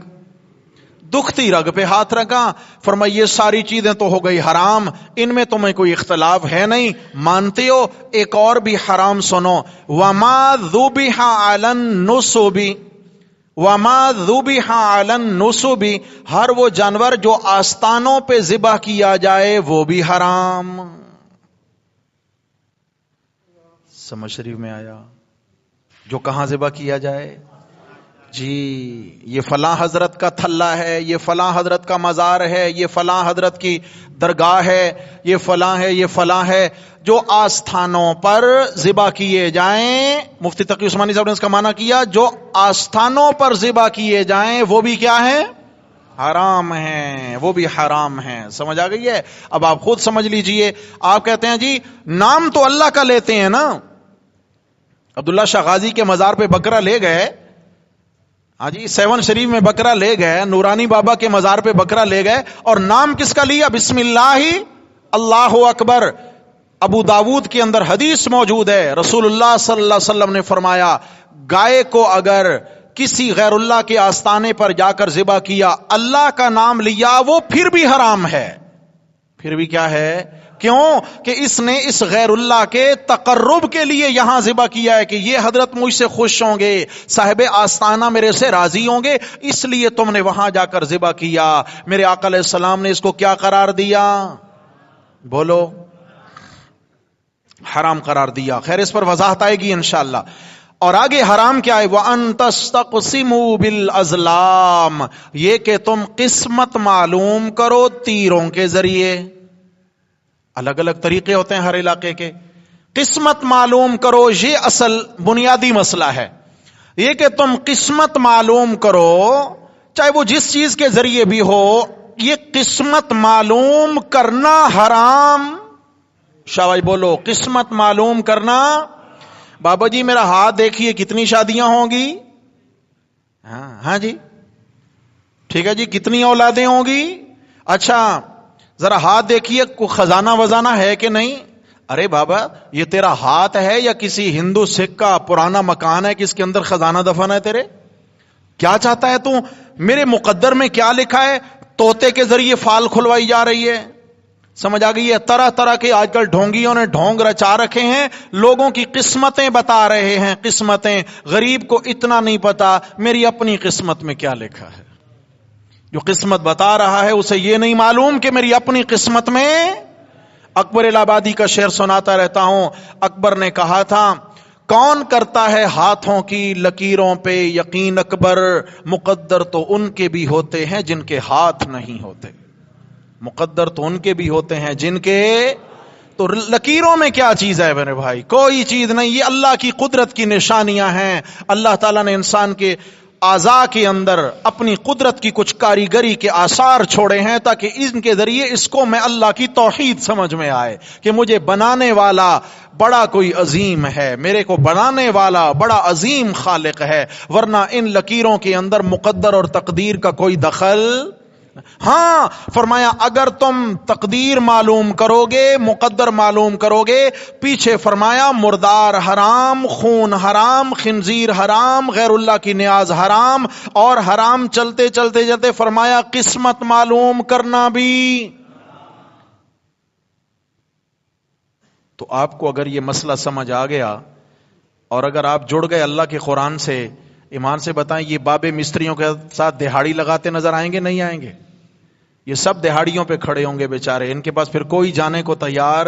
دکھتی رگ پہ ہاتھ رکھا. فرمایا یہ ساری چیزیں تو ہو گئی حرام، ان میں تمہیں کوئی اختلاف ہے نہیں، مانتے ہو. ایک اور بھی حرام سنو، وما ذبح علی النصب، وما ذبح علی النصب، ہر وہ جانور جو آستانوں پہ ذبح کیا جائے وہ بھی حرام. سمجھ شریف میں آیا؟ جو کہاں ذبح کیا جائے؟ جی یہ فلاں حضرت کا تھلا ہے، یہ فلاں حضرت کا مزار ہے، یہ فلاں حضرت کی درگاہ ہے، یہ فلاں ہے، یہ فلاں ہے. جو آستھانوں پر ذبح کیے جائیں، مفتی تقی عثمانی صاحب نے اس کا معنی کیا، جو آستھانوں پر ذبح کیے جائیں وہ بھی کیا ہے؟ حرام ہیں، وہ بھی حرام ہیں. سمجھ آ گئی ہے؟ اب آپ خود سمجھ لیجئے. آپ کہتے ہیں جی نام تو اللہ کا لیتے ہیں نا، عبداللہ شاہ غازی کے مزار پہ بکرا لے گئے، ہاں جی، سیون شریف میں بکرا لے گئے، نورانی بابا کے مزار پہ بکرا لے گئے، اور نام کس کا لیا؟ بسم اللہ اللہ اکبر. ابو داود کے اندر حدیث موجود ہے، رسول اللہ صلی اللہ علیہ وسلم نے فرمایا گائے کو اگر کسی غیر اللہ کے آستانے پر جا کر ذبح کیا، اللہ کا نام لیا، وہ پھر بھی حرام ہے. پھر بھی کیا ہے؟ کیوں کہ اس نے اس غیر اللہ کے تقرب کے لیے یہاں ذبح کیا ہے کہ یہ حضرت مجھ سے خوش ہوں گے، صاحب آستانہ میرے سے راضی ہوں گے، اس لیے تم نے وہاں جا کر ذبح کیا. میرے آقا علیہ السلام نے اس کو کیا قرار دیا؟ بولو، حرام قرار دیا. خیر اس پر وضاحت آئے گی انشاءاللہ. اور آگے حرام کیا ہے؟ وَأَن تَسْتَقْسِمُوا بِالْأَزْلَامِ، یہ کہ تم قسمت معلوم کرو تیروں کے ذریعے. الگ الگ طریقے ہوتے ہیں ہر علاقے کے. قسمت معلوم کرو، یہ اصل بنیادی مسئلہ ہے. یہ کہ تم قسمت معلوم کرو، چاہے وہ جس چیز کے ذریعے بھی ہو، یہ قسمت معلوم کرنا حرام. شاہباز بولو، قسمت معلوم کرنا. بابا جی میرا ہاتھ دیکھیے کتنی شادیاں ہوں گی؟ ہاں جی ٹھیک ہے جی، کتنی اولادیں ہوں گی؟ اچھا ذرا ہاتھ دیکھیے، کوئی خزانہ وزانہ ہے کہ نہیں؟ ارے بابا یہ تیرا ہاتھ ہے یا کسی ہندو سکھ کا پرانا مکان ہے کہ اس کے اندر خزانہ دفن ہے تیرے؟ کیا چاہتا ہے تو؟ میرے مقدر میں کیا لکھا ہے؟ طوطے کے ذریعے فال کھلوائی جا رہی ہے، سمجھ آ گئی ہے؟ طرح طرح کے آج کل ڈھونگیوں نے ڈھونگ رچا رکھے ہیں، لوگوں کی قسمتیں بتا رہے ہیں، قسمتیں۔ غریب کو اتنا نہیں پتا میری اپنی قسمت میں کیا لکھا ہے۔ جو قسمت بتا رہا ہے اسے یہ نہیں معلوم کہ میری اپنی قسمت میں۔ اکبر الہ آبادی کا شعر سناتا رہتا ہوں۔ اکبر نے کہا تھا، کون کرتا ہے ہاتھوں کی لکیروں پہ یقین اکبر، مقدر تو ان کے بھی ہوتے ہیں جن کے ہاتھ نہیں ہوتے۔ مقدر تو ان کے بھی ہوتے ہیں جن کے، تو لکیروں میں کیا چیز ہے میرے بھائی؟ کوئی چیز نہیں، یہ اللہ کی قدرت کی نشانیاں ہیں۔ اللہ تعالیٰ نے انسان کے اعضاء کے اندر اپنی قدرت کی کچھ کاریگری کے آثار چھوڑے ہیں تاکہ ان کے ذریعے اس کو میں اللہ کی توحید سمجھ میں آئے کہ مجھے بنانے والا بڑا کوئی عظیم ہے، میرے کو بنانے والا بڑا عظیم خالق ہے، ورنہ ان لکیروں کے اندر مقدر اور تقدیر کا کوئی دخل۔ ہاں فرمایا اگر تم تقدیر معلوم کرو گے، مقدر معلوم کرو گے، پیچھے فرمایا مردار حرام، خون حرام، خنزیر حرام، غیر اللہ کی نیاز حرام، اور حرام چلتے چلتے چلتے فرمایا قسمت معلوم کرنا بھی۔ تو آپ کو اگر یہ مسئلہ سمجھ آ گیا اور اگر آپ جڑ گئے اللہ کے قرآن سے، ایمان سے بتائیں یہ بابے مستریوں کے ساتھ دہاڑی لگاتے نظر آئیں گے؟ نہیں آئیں گے؟ یہ سب دہاڑیوں پہ کھڑے ہوں گے بیچارے، ان کے پاس پھر کوئی جانے کو تیار۔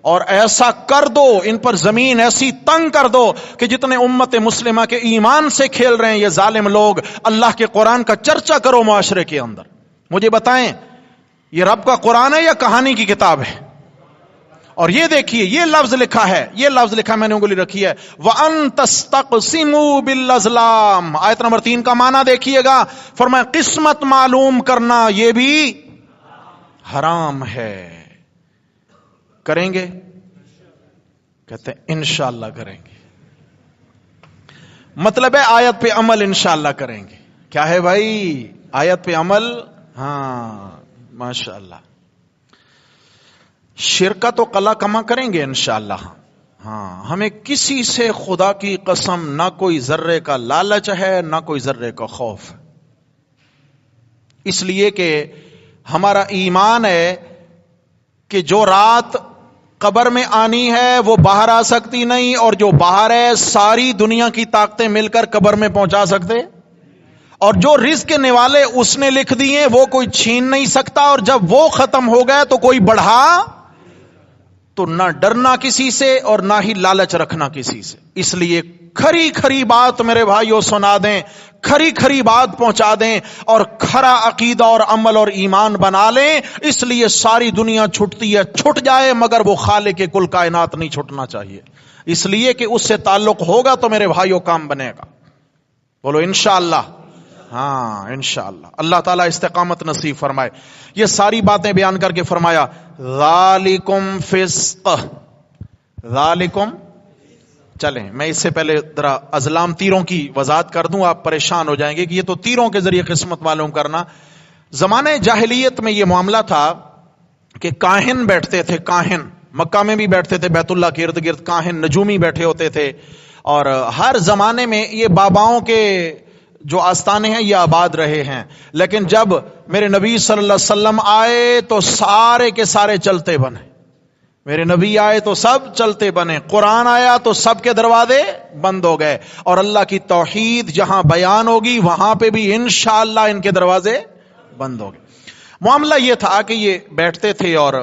اور ایسا کر دو ان پر زمین ایسی تنگ کر دو کہ جتنے امت مسلمہ کے ایمان سے کھیل رہے ہیں یہ ظالم لوگ، اللہ کے قرآن کا چرچا کرو معاشرے کے اندر۔ مجھے بتائیں یہ رب کا قرآن ہے یا کہانی کی کتاب ہے؟ اور یہ دیکھیے یہ لفظ لکھا ہے، یہ لفظ لکھا میں نے انگلی رکھی ہے، وَأَن تَسْتَقْسِمُوا بِالْأَزْلَامِ۔ آیت نمبر 3 کا معنی دیکھیے گا، فرمایا قسمت معلوم کرنا یہ بھی حرام ہے۔ کریں گے؟ کہتے ہیں انشاءاللہ کریں گے۔ مطلب ہے آیت پہ عمل انشاءاللہ کریں گے۔ کیا ہے بھائی؟ آیت پہ عمل۔ ہاں ماشاءاللہ۔ شرکہ تو قلع کما کریں گے انشاءاللہ۔ ہاں ہمیں کسی سے خدا کی قسم نہ کوئی ذرے کا لالچ ہے نہ کوئی ذرے کا خوف، اس لیے کہ ہمارا ایمان ہے کہ جو رات قبر میں آنی ہے وہ باہر آ سکتی نہیں، اور جو باہر ہے ساری دنیا کی طاقتیں مل کر قبر میں پہنچا سکتے، اور جو رزق کے نوالے اس نے لکھ دیے وہ کوئی چھین نہیں سکتا، اور جب وہ ختم ہو گئے تو کوئی بڑھا، تو نہ ڈرنا کسی سے اور نہ ہی لالچ رکھنا کسی سے۔ اس لیے کھری کھری بات میرے بھائیوں سنا دیں، کھری کھری بات پہنچا دیں، اور کھرا عقیدہ اور عمل اور ایمان بنا لیں۔ اس لیے ساری دنیا چھٹتی ہے، چھٹ جائے، مگر وہ خالق کل کائنات نہیں چھٹنا چاہیے، اس لیے کہ اس سے تعلق ہوگا تو میرے بھائیوں کام بنے گا۔ بولو انشاءاللہ۔ ہاں انشاءاللہ اللہ تعالیٰ استقامت نصیب فرمائے۔ یہ ساری باتیں بیان کر کے فرمایا ذالکم فسق، ذالکم۔ چلیں میں اس سے پہلے ذرا ازلام تیروں کی وضاحت کر دوں، آپ پریشان ہو جائیں گے کہ یہ تو تیروں کے ذریعے قسمت معلوم کرنا۔ زمانہ جاہلیت میں یہ معاملہ تھا کہ کاہن بیٹھتے تھے، کاہن مکہ میں بھی بیٹھتے تھے، بیت اللہ کے ارد گرد کاہن نجومی بیٹھے ہوتے تھے، اور ہر زمانے میں یہ باباؤں کے جو آستانے ہیں یہ آباد رہے ہیں، لیکن جب میرے نبی صلی اللہ علیہ وسلم آئے تو سارے کے سارے چلتے بنے، میرے نبی آئے تو سب چلتے بنے، قرآن آیا تو سب کے دروازے بند ہو گئے، اور اللہ کی توحید جہاں بیان ہوگی وہاں پہ بھی انشاءاللہ ان کے دروازے بند ہو گئے۔ معاملہ یہ تھا کہ یہ بیٹھتے تھے، اور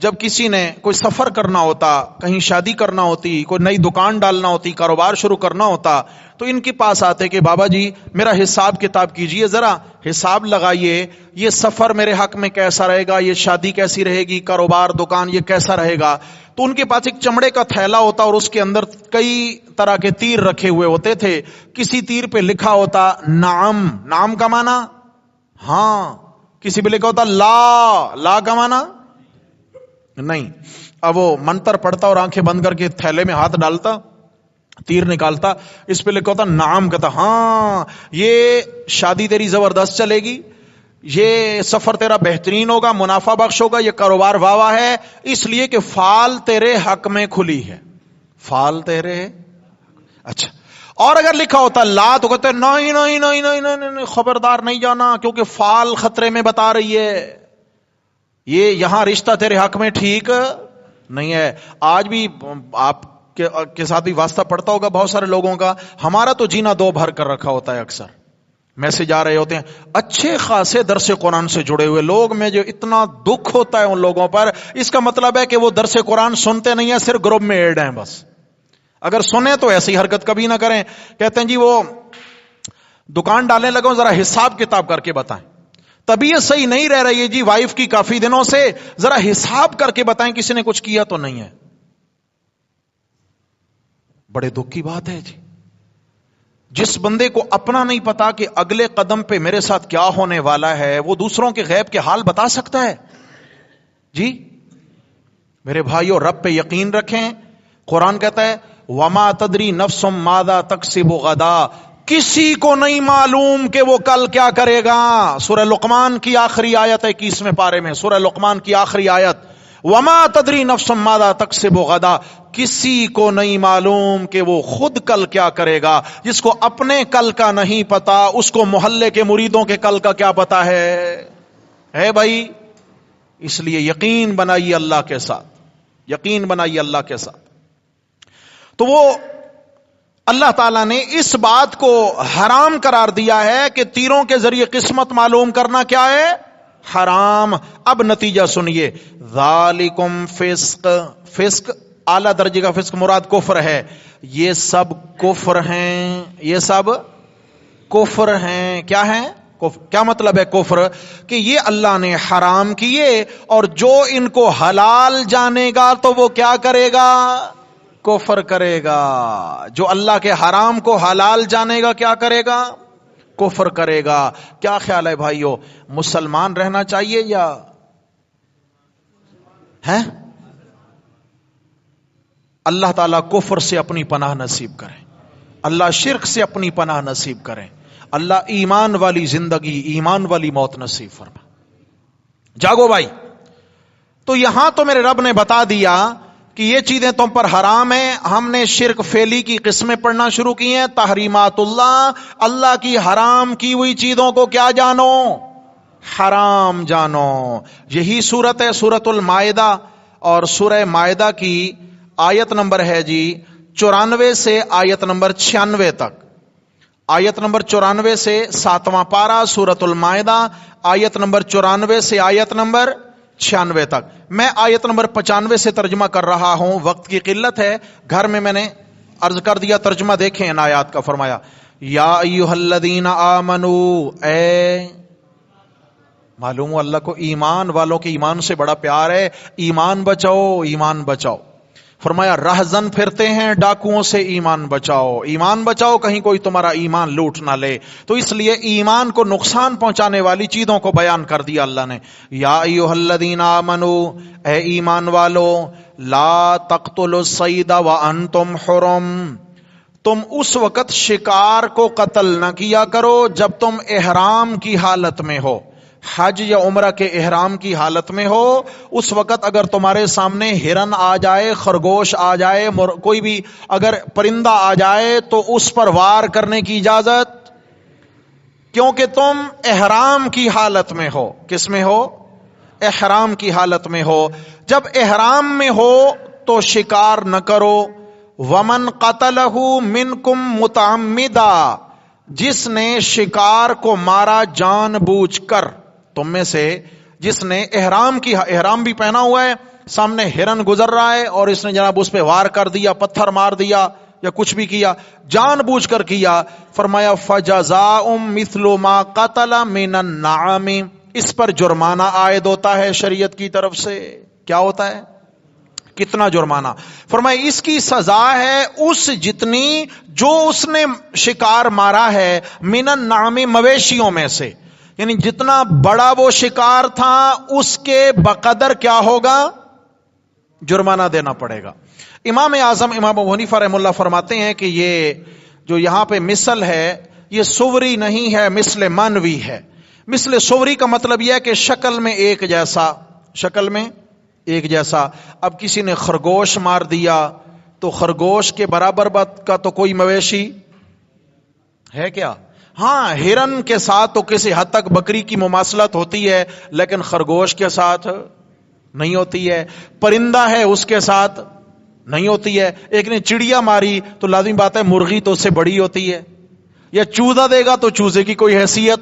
جب کسی نے کوئی سفر کرنا ہوتا، کہیں شادی کرنا ہوتی، کوئی نئی دکان ڈالنا ہوتی، کاروبار شروع کرنا ہوتا، تو ان کے پاس آتے کہ بابا جی میرا حساب کتاب کیجئے، ذرا حساب لگائیے، یہ سفر میرے حق میں کیسا رہے گا، یہ شادی کیسی رہے گی، کاروبار دکان یہ کیسا رہے گا۔ تو ان کے پاس ایک چمڑے کا تھیلا ہوتا اور اس کے اندر کئی طرح کے تیر رکھے ہوئے ہوتے تھے، کسی تیر پہ لکھا ہوتا نعم، نعم کا معنی ہاں، کسی پہ لکھا ہوتا لا، لا کا معنی نہیں۔ اب وہ منتر پڑھتا اور آنکھیں بند کر کے تھیلے میں ہاتھ ڈالتا، تیر نکالتا، اس پہ لکھا ہوتا نعم، کہتا ہاں یہ شادی تیری زبردست چلے گی، یہ سفر تیرا بہترین ہوگا، منافع بخش ہوگا، یہ کاروبار واہ واہ ہے، اس لیے کہ فال تیرے حق میں کھلی ہے، فال تیرے۔ اچھا، اور اگر لکھا ہوتا لا تو کہتے نہیں نہیں نہیں نہیں نہیں، خبردار نہیں جانا کیونکہ فال خطرے میں بتا رہی ہے۔ یہ یہاں رشتہ تیرے حق میں ٹھیک نہیں ہے. آج بھی آپ کے ساتھ بھی واسطہ پڑتا ہوگا بہت سارے لوگوں کا. ہمارا تو جینا دو بھر کر رکھا ہوتا ہے. اکثر میسج آ رہے ہوتے ہیں اچھے خاصے درس قرآن سے جڑے ہوئے لوگ, میں جو اتنا دکھ ہوتا ہے ان لوگوں پر. اس کا مطلب ہے کہ وہ درس قرآن سنتے نہیں ہیں, صرف گروپ میں ایڈ ہیں بس. اگر سنیں تو ایسی حرکت کبھی نہ کریں. کہتے ہیں جی وہ دکان ڈالنے لگا, ذرا حساب کتاب کر کے بتائیں. طبیعت صحیح نہیں رہ رہی ہے جی وائف کی کافی دنوں سے, ذرا حساب کر کے بتائیں کسی نے کچھ کیا تو نہیں ہے. بڑے دکھ کی بات ہے جی. جس بندے کو اپنا نہیں پتا کہ اگلے قدم پہ میرے ساتھ کیا ہونے والا ہے, وہ دوسروں کے غیب کے حال بتا سکتا ہے جی. میرے بھائیو, رب پہ یقین رکھیں. قرآن کہتا ہے وما تدری نفس ماذا تکسب غدا, کسی کو نہیں معلوم کہ وہ کل کیا کرے گا. سورہ لقمان کی آخری آیت ہے 21ویں پارے میں, سورہ لقمان کی آخری آیت, وما تدری نفس ماذا تکسب غدا, کسی کو نہیں معلوم کہ وہ خود کل کیا کرے گا. جس کو اپنے کل کا نہیں پتا اس کو محلے کے مریدوں کے کل کا کیا پتا ہے بھائی. اس لیے یقین بنائیے اللہ کے ساتھ, یقین بنائیے اللہ کے ساتھ. تو وہ اللہ تعالیٰ نے اس بات کو حرام قرار دیا ہے کہ تیروں کے ذریعے قسمت معلوم کرنا کیا ہے, حرام. اب نتیجہ سنیے, ذالکم فسق, فسق اعلیٰ درجے کا فسق مراد کفر ہے. یہ سب کفر ہیں, یہ سب کفر ہیں. کیا ہیں؟ کیا مطلب ہے کفر؟ کہ یہ اللہ نے حرام کیے اور جو ان کو حلال جانے گا تو وہ کیا کرے گا, کفر کرے گا. جو اللہ کے حرام کو حلال جانے گا کیا کرے گا, کفر کرے گا. کیا خیال ہے بھائیو, مسلمان رہنا چاہیے یا ہے؟ اللہ تعالیٰ کفر سے اپنی پناہ نصیب کرے, اللہ شرک سے اپنی پناہ نصیب کرے, اللہ ایمان والی زندگی ایمان والی موت نصیب فرما. جاگو بھائی. تو یہاں تو میرے رب نے بتا دیا کہ یہ چیزیں تم پر حرام ہیں. ہم نے شرک فعلی کی قسمیں پڑھنا شروع کی ہیں. تحریمات اللہ, اللہ کی حرام کی ہوئی چیزوں کو کیا جانو, حرام جانو. یہی صورت ہے سورۃ المائدہ, اور سورہ مائدہ کی آیت نمبر ہے جی 94 سے آیت نمبر 96 تک. آیت نمبر 94 سے 7واں پارہ سورۃ المائدہ, آیت نمبر 94 سے آیت نمبر 96 تک. میں آیت نمبر 95 سے ترجمہ کر رہا ہوں, وقت کی قلت ہے. گھر میں نے عرض کر دیا, ترجمہ دیکھیں ان آیات کا. فرمایا یا ایھا الذین آمنو, اے معلوم ہو اللہ کو ایمان والوں کے ایمان سے بڑا پیار ہے. ایمان بچاؤ, ایمان بچاؤ. فرمایا رہزن پھرتے ہیں ڈاکوؤں سے, ایمان بچاؤ, ایمان بچاؤ, کہیں کوئی تمہارا ایمان لوٹ نہ لے. تو اس لیے ایمان کو نقصان پہنچانے والی چیزوں کو بیان کر دیا اللہ نے. یا ایھا الذین آمنو, اے ایمان والو, لا تقتلوا الصید وانتم حرم, تم اس وقت شکار کو قتل نہ کیا کرو جب تم احرام کی حالت میں ہو, حج یا عمرہ کے احرام کی حالت میں ہو. اس وقت اگر تمہارے سامنے ہرن آ جائے, خرگوش آ جائے, کوئی بھی اگر پرندہ آ جائے تو اس پر وار کرنے کی اجازت, کیونکہ تم احرام کی حالت میں ہو. کس میں ہو؟ احرام کی حالت میں ہو. جب احرام میں ہو تو شکار نہ کرو. ومن قتلہ منکم متعمدا, جس نے شکار کو مارا جان بوجھ کر تم میں سے, جس نے احرام بھی پہنا ہوا ہے, سامنے ہرن گزر رہا ہے اور اس نے جناب اس پہ وار کر دیا, پتھر مار دیا یا کچھ بھی کیا, جان بوجھ کر کیا. فرمایا فجزاء مثل ما قتل من النعام, اس پر جرمانہ عائد ہوتا ہے شریعت کی طرف سے. کیا ہوتا ہے؟ کتنا جرمانہ؟ فرمایا اس کی سزا ہے اس جتنی جو اس نے شکار مارا ہے, من النعام, مویشیوں میں سے. یعنی جتنا بڑا وہ شکار تھا اس کے بقدر کیا ہوگا, جرمانہ دینا پڑے گا. امام اعظم امام ابو حنیفہ رحمہ اللہ فرماتے ہیں کہ یہ جو یہاں پہ مثل ہے یہ صوری نہیں ہے, مثل منوی ہے. مثل صوری کا مطلب یہ ہے کہ شکل میں ایک جیسا, شکل میں ایک جیسا. اب کسی نے خرگوش مار دیا تو خرگوش کے برابر بات کا تو کوئی مویشی ہے کیا؟ ہاں, ہرن کے ساتھ تو کسی حد تک بکری کی مماثلت ہوتی ہے, لیکن خرگوش کے ساتھ نہیں ہوتی ہے. پرندہ ہے اس کے ساتھ نہیں ہوتی ہے. ایک نے چڑیا ماری تو لازمی بات ہے مرغی تو اس سے بڑی ہوتی ہے. یا چوزا دے گا تو چوزے کی کوئی حیثیت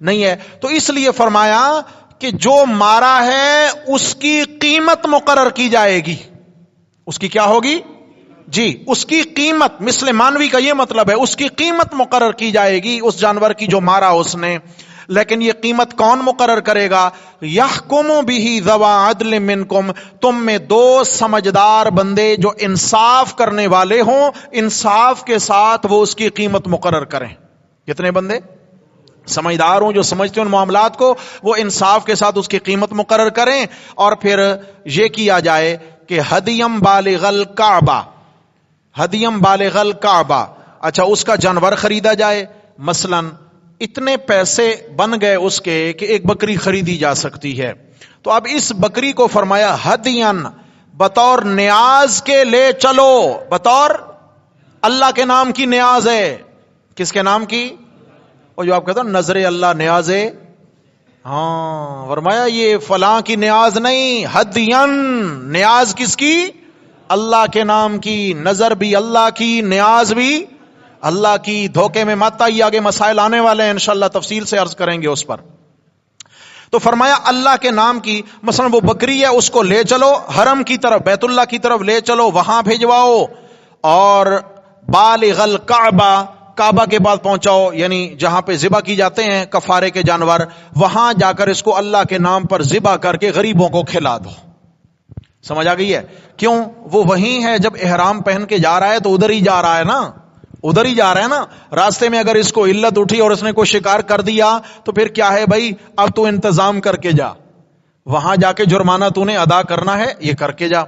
نہیں ہے. تو اس لیے فرمایا کہ جو مارا ہے اس کی قیمت مقرر کی جائے گی. اس کی کیا ہوگی؟ جی اس کی قیمت، مثل مانوی کا یہ مطلب ہے، اس کی قیمت مقرر کی جائے گی اس جانور کی جو مارا اس نے. لیکن یہ قیمت کون مقرر کرے گا؟ یحکم بہ ذوی عدل منکم، تم میں دو سمجھدار بندے جو انصاف کرنے والے ہوں، انصاف کے ساتھ وہ اس کی قیمت مقرر کریں. کتنے بندے سمجھدار ہوں جو سمجھتے ہیں ان معاملات کو، وہ انصاف کے ساتھ اس کی قیمت مقرر کریں. اور پھر یہ کیا جائے کہ ہدیم بالغ الکعبہ، ہدیم بالغ الکعبہ، اچھا اس کا جانور خریدا جائے. مثلا اتنے پیسے بن گئے اس کے کہ ایک بکری خریدی جا سکتی ہے. تو اب اس بکری کو فرمایا ہدین، بطور نیاز کے لے چلو، بطور اللہ کے نام کی نیاز ہے. کس کے نام کی؟ اور جو آپ کہتے ہیں نظر اللہ نیاز ہے، ہاں فرمایا یہ فلاں کی نیاز نہیں، ہدین، نیاز کس کی؟ اللہ کے نام کی. نظر بھی اللہ کی، نیاز بھی اللہ کی. دھوکے میں مت آئیے، آگے مسائل آنے والے ہیں انشاءاللہ تفصیل سے عرض کریں گے اس پر. تو فرمایا اللہ کے نام کی، مثلا وہ بکری ہے اس کو لے چلو حرم کی طرف، بیت اللہ کی طرف لے چلو، وہاں بھیجواؤ. اور بالغ الکعبہ، کعبہ کے بعد پہنچاؤ، یعنی جہاں پہ ذبح کی جاتے ہیں کفارے کے جانور، وہاں جا کر اس کو اللہ کے نام پر ذبح کر کے غریبوں کو کھلا دو. سمجھ آ گئی ہے؟ کیوں؟ وہ وہیں ہے، جب احرام پہن کے جا رہا ہے تو ادھر ہی جا رہا ہے نا، ادھر ہی جا رہا ہے نا. راستے میں اگر اس کو علت اٹھی اور اس نے کوئی شکار کر دیا تو پھر کیا ہے بھائی، اب تو انتظام کر کے جا، وہاں جا کے جرمانہ تو نے ادا کرنا ہے، یہ کر کے جا.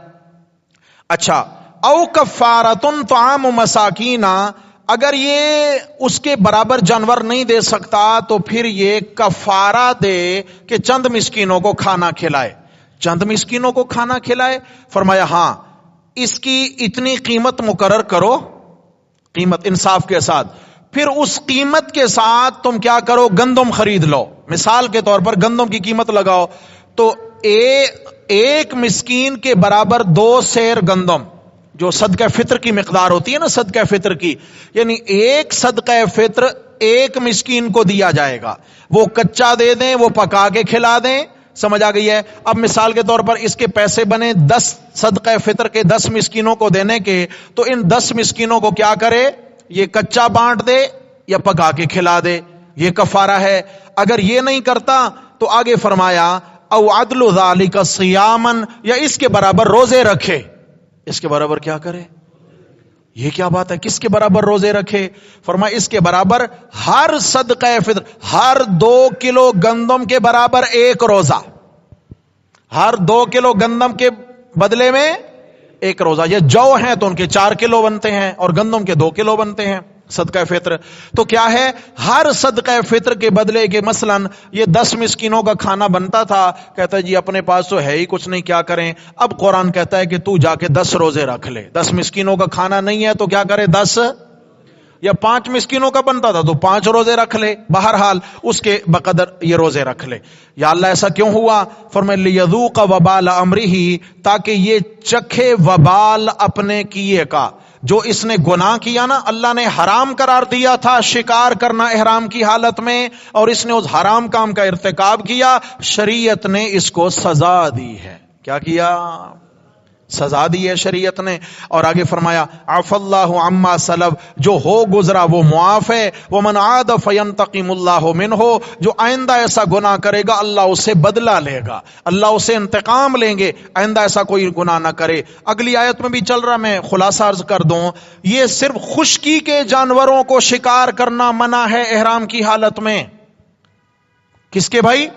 اچھا، او کفارۃ طعام مساکین، اگر یہ اس کے برابر جانور نہیں دے سکتا تو پھر یہ کفارہ دے کہ چند مسکینوں کو کھانا کھلائے. چند مسکینوں کو کھانا کھلائے. فرمایا ہاں اس کی اتنی قیمت مقرر کرو، قیمت انصاف کے ساتھ. پھر اس قیمت کے ساتھ تم کیا کرو؟ گندم خرید لو. مثال کے طور پر گندم کی قیمت لگاؤ تو ایک مسکین کے برابر 2 سیر گندم، جو صدقہ فطر کی مقدار ہوتی ہے نا، صدقہ فطر کی، یعنی ایک صدقہ فطر ایک مسکین کو دیا جائے گا. وہ کچا دے دیں، وہ پکا کے کھلا دیں. سمجھ آ گئی ہے؟ اب مثال کے طور پر اس کے پیسے بنے 10 صدقہ فطر کے 10 مسکینوں کو دینے کے، تو ان 10 مسکینوں کو کیا کرے؟ یہ کچا بانٹ دے یا پکا کے کھلا دے. یہ کفارہ ہے. اگر یہ نہیں کرتا تو آگے فرمایا او عدل ذالک صیاما، یا اس کے برابر روزے رکھے. اس کے برابر کیا کرے؟ یہ کیا بات ہے، کس کے برابر روزے رکھے؟ فرمایا اس کے برابر ہر صدقہ فطر، ہر 2 کلو گندم کے برابر 1 روزہ، ہر 2 کلو گندم کے بدلے میں 1 روزہ. یہ جو ہیں تو ان کے 4 کلو بنتے ہیں اور گندم کے 2 کلو بنتے ہیں صدقہ فطر. تو کیا ہے، ہر صدقہ فطر کے بدلے کے مثلا یہ 10 مسکینوں کا کھانا بنتا تھا، کہتا ہے جی اپنے پاس تو ہے ہی کچھ نہیں، کیا کریں؟ اب قرآن کہتا ہے کہ تو جا کے 10 روزے رکھ لے. 10 مسکینوں کا کھانا نہیں ہے تو کیا کرے؟ 10 یا 5 مسکینوں کا بنتا تھا تو 5 روزے رکھ لے. بہرحال اس کے بقدر یہ روزے رکھ لے. یا اللہ ایسا کیوں ہوا؟ فرمایا لیذوق وبال امرہ، تاکہ یہ چکھے وبال اپنے کیے کا. جو اس نے گناہ کیا نا، اللہ نے حرام قرار دیا تھا شکار کرنا احرام کی حالت میں، اور اس نے اس حرام کام کا ارتکاب کیا، شریعت نے اس کو سزا دی ہے. کیا کیا؟ سزا دی ہے شریعت نے. اور آگے فرمایا عفا اللہ عما سلف، جو ہو گزرا وہ معاف ہے. ومن عاد فینتقم اللہ منہ، جو آئندہ ایسا گناہ کرے گا اللہ اسے بدلہ لے گا، اللہ اسے انتقام لیں گے، آئندہ ایسا کوئی گناہ نہ کرے. اگلی آیت میں بھی چل رہا، میں خلاصہ عرض کر دوں، یہ صرف خشکی کے جانوروں کو شکار کرنا منع ہے احرام کی حالت میں. کس کے بھائی؟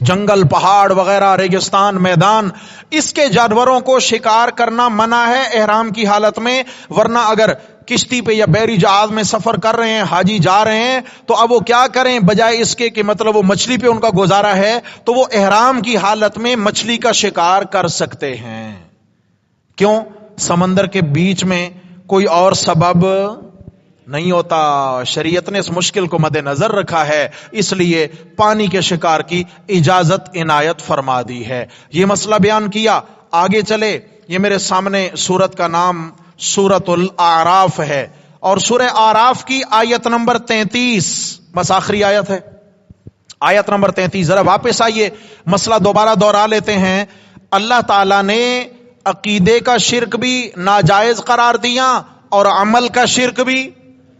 جنگل، پہاڑ وغیرہ، ریگستان، میدان، اس کے جانوروں کو شکار کرنا منع ہے احرام کی حالت میں. ورنہ اگر کشتی پہ یا بحری جہاز میں سفر کر رہے ہیں، حاجی جا رہے ہیں، تو اب وہ کیا کریں؟ بجائے اس کے کہ مطلب وہ مچھلی پہ ان کا گزارا ہے، تو وہ احرام کی حالت میں مچھلی کا شکار کر سکتے ہیں. کیوں؟ سمندر کے بیچ میں کوئی اور سبب نہیں ہوتا. شریعت نے اس مشکل کو مد نظر رکھا ہے، اس لیے پانی کے شکار کی اجازت عنایت فرما دی ہے. یہ مسئلہ بیان کیا. آگے چلے. یہ میرے سامنے سورت کا نام سورت الاعراف ہے، اور سورہ اعراف کی آیت نمبر 33 بس آخری آیت ہے. آیت نمبر 33. ذرا واپس آئیے، مسئلہ دوبارہ دہرا لیتے ہیں. اللہ تعالیٰ نے عقیدے کا شرک بھی ناجائز قرار دیا اور عمل کا شرک بھی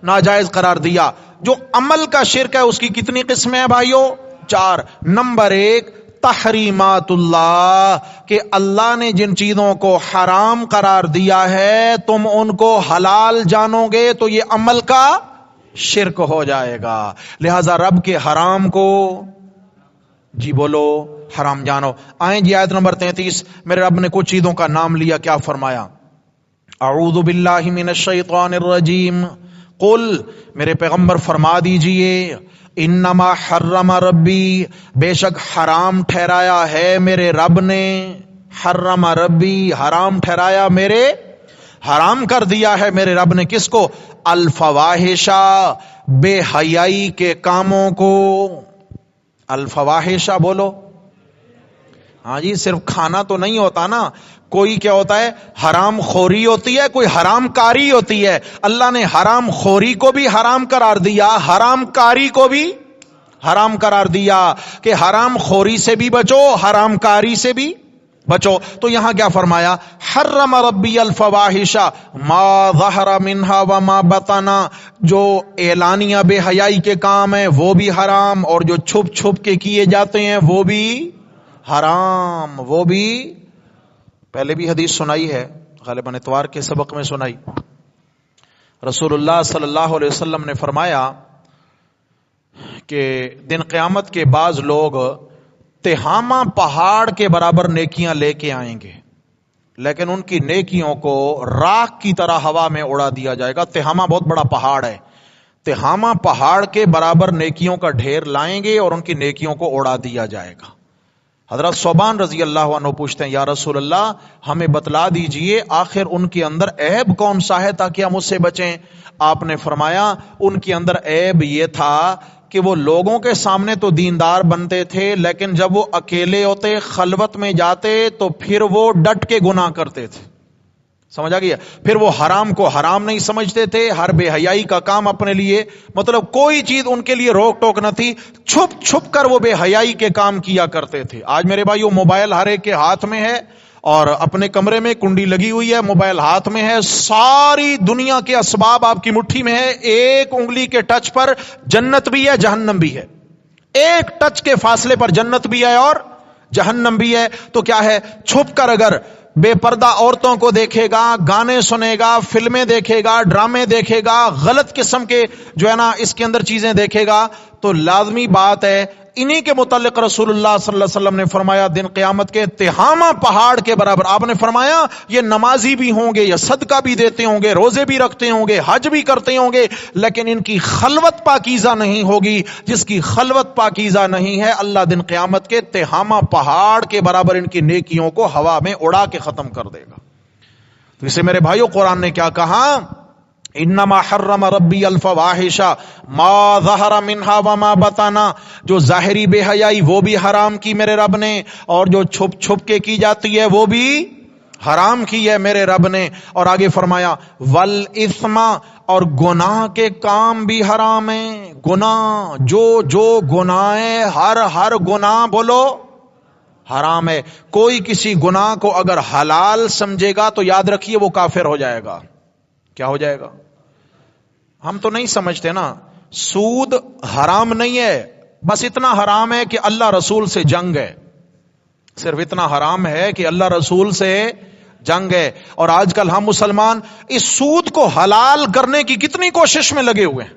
ناجائز قرار دیا. جو عمل کا شرک ہے اس کی کتنی قسمیں ہیں بھائیو؟ 4. نمبر 1 تحریمات اللہ، کہ اللہ نے جن چیزوں کو حرام قرار دیا ہے تم ان کو حلال جانو گے تو یہ عمل کا شرک ہو جائے گا. لہذا رب کے حرام کو جی بولو حرام جانو. آئیں جی آیت نمبر 33. میرے رب نے کچھ چیزوں کا نام لیا. کیا فرمایا؟ اعوذ باللہ من الشیطان الرجیم. قل، میرے پیغمبر فرما دیجئے، انما حرم ربی، بے شک حرام ٹھہرایا ہے میرے رب نے. حرم ربی، حرام ٹھہرایا میرے، حرام کر دیا ہے میرے رب نے. کس کو؟ الفواحش، بے حیائی کے کاموں کو. الفواحش بولو. ہاں جی، صرف کھانا تو نہیں ہوتا نا، کوئی کیا ہوتا ہے؟ حرام خوری ہوتی ہے، کوئی حرام کاری ہوتی ہے. اللہ نے حرام خوری کو بھی حرام قرار دیا، حرام کاری کو بھی حرام قرار دیا کہ حرام خوری سے بھی بچو، حرام کاری سے بھی بچو. تو یہاں کیا فرمایا؟ حرم ربی الفواحش ما ظہر منہا وما بطن، جو اعلانیہ بے حیائی کے کام ہیں وہ بھی حرام، اور جو چھپ چھپ کے کیے جاتے ہیں وہ بھی حرام. وہ بھی پہلے بھی حدیث سنائی ہے، غالباً اتوار کے سبق میں سنائی. رسول اللہ صلی اللہ علیہ وسلم نے فرمایا کہ دن قیامت کے بعض لوگ تہامہ پہاڑ کے برابر نیکیاں لے کے آئیں گے، لیکن ان کی نیکیوں کو راکھ کی طرح ہوا میں اڑا دیا جائے گا. تہامہ بہت بڑا پہاڑ ہے، تہامہ پہاڑ کے برابر نیکیوں کا ڈھیر لائیں گے اور ان کی نیکیوں کو اڑا دیا جائے گا. حضرت صوبان رضی اللہ عنہ پوچھتے ہیں، یا رسول اللہ ہمیں بتلا دیجئے آخر ان کے اندر عیب کون سا ہے تاکہ ہم اس سے بچیں. آپ نے فرمایا ان کے اندر عیب یہ تھا کہ وہ لوگوں کے سامنے تو دیندار بنتے تھے، لیکن جب وہ اکیلے ہوتے، خلوت میں جاتے تو پھر وہ ڈٹ کے گناہ کرتے تھے. سمجھ آ گیا؟ پھر وہ حرام کو حرام نہیں سمجھتے تھے، ہر بے حیائی کا کام اپنے لیے، مطلب کوئی چیز ان کے لیے روک ٹوک نہ تھی، چھپ چھپ کر وہ بے حیائی کے کام کیا کرتے تھے. آج میرے بھائیو موبائل ہر ایک کے ہاتھ میں ہے، اور اپنے کمرے میں کنڈی لگی ہوئی ہے، موبائل ہاتھ میں ہے، ساری دنیا کے اسباب آپ کی مٹھی میں ہے. ایک انگلی کے ٹچ پر جنت بھی ہے، جہنم بھی ہے. ایک ٹچ کے فاصلے پر جنت بھی ہے اور جہنم بھی ہے. تو کیا ہے؟ چھپ کر اگر بے پردہ عورتوں کو دیکھے گا، گانے سنے گا، فلمیں دیکھے گا، ڈرامے دیکھے گا، غلط قسم کے جو ہے نا اس کے اندر چیزیں دیکھے گا، تو لازمی بات ہے انہی کے متعلق رسول اللہ صلی اللہ علیہ وسلم نے فرمایا دن قیامت کے تہامہ پہاڑ کے برابر. آپ نے فرمایا یہ نمازی بھی ہوں گے، یا صدقہ بھی دیتے ہوں گے، روزے بھی رکھتے ہوں گے، حج بھی کرتے ہوں گے، لیکن ان کی خلوت پاکیزہ نہیں ہوگی. جس کی خلوت پاکیزہ نہیں ہے، اللہ دن قیامت کے تہامہ پہاڑ کے برابر ان کی نیکیوں کو ہوا میں اڑا کے ختم کر دے گا. تو اسے میرے بھائیو قرآن نے کیا کہا؟ انما حرم ربی الفواحش ما ظہر منہا وما بطن، جو ظاہری بے حیائی وہ بھی حرام کی میرے رب نے، اور جو چھپ چھپ کے کی جاتی ہے وہ بھی حرام کی ہے میرے رب نے. اور آگے فرمایا والاثم، اور گناہ کے کام بھی حرام ہیں. گناہ جو گناہ، ہر گناہ بولو حرام ہے. کوئی کسی گناہ کو اگر حلال سمجھے گا تو یاد رکھیے وہ کافر ہو جائے گا. کیا ہو جائے گا؟ ہم تو نہیں سمجھتے نا. سود حرام نہیں ہے، بس اتنا حرام ہے کہ اللہ رسول سے جنگ ہے. صرف اتنا حرام ہے کہ اللہ رسول سے جنگ ہے. اور آج کل ہم مسلمان اس سود کو حلال کرنے کی کتنی کوشش میں لگے ہوئے ہیں.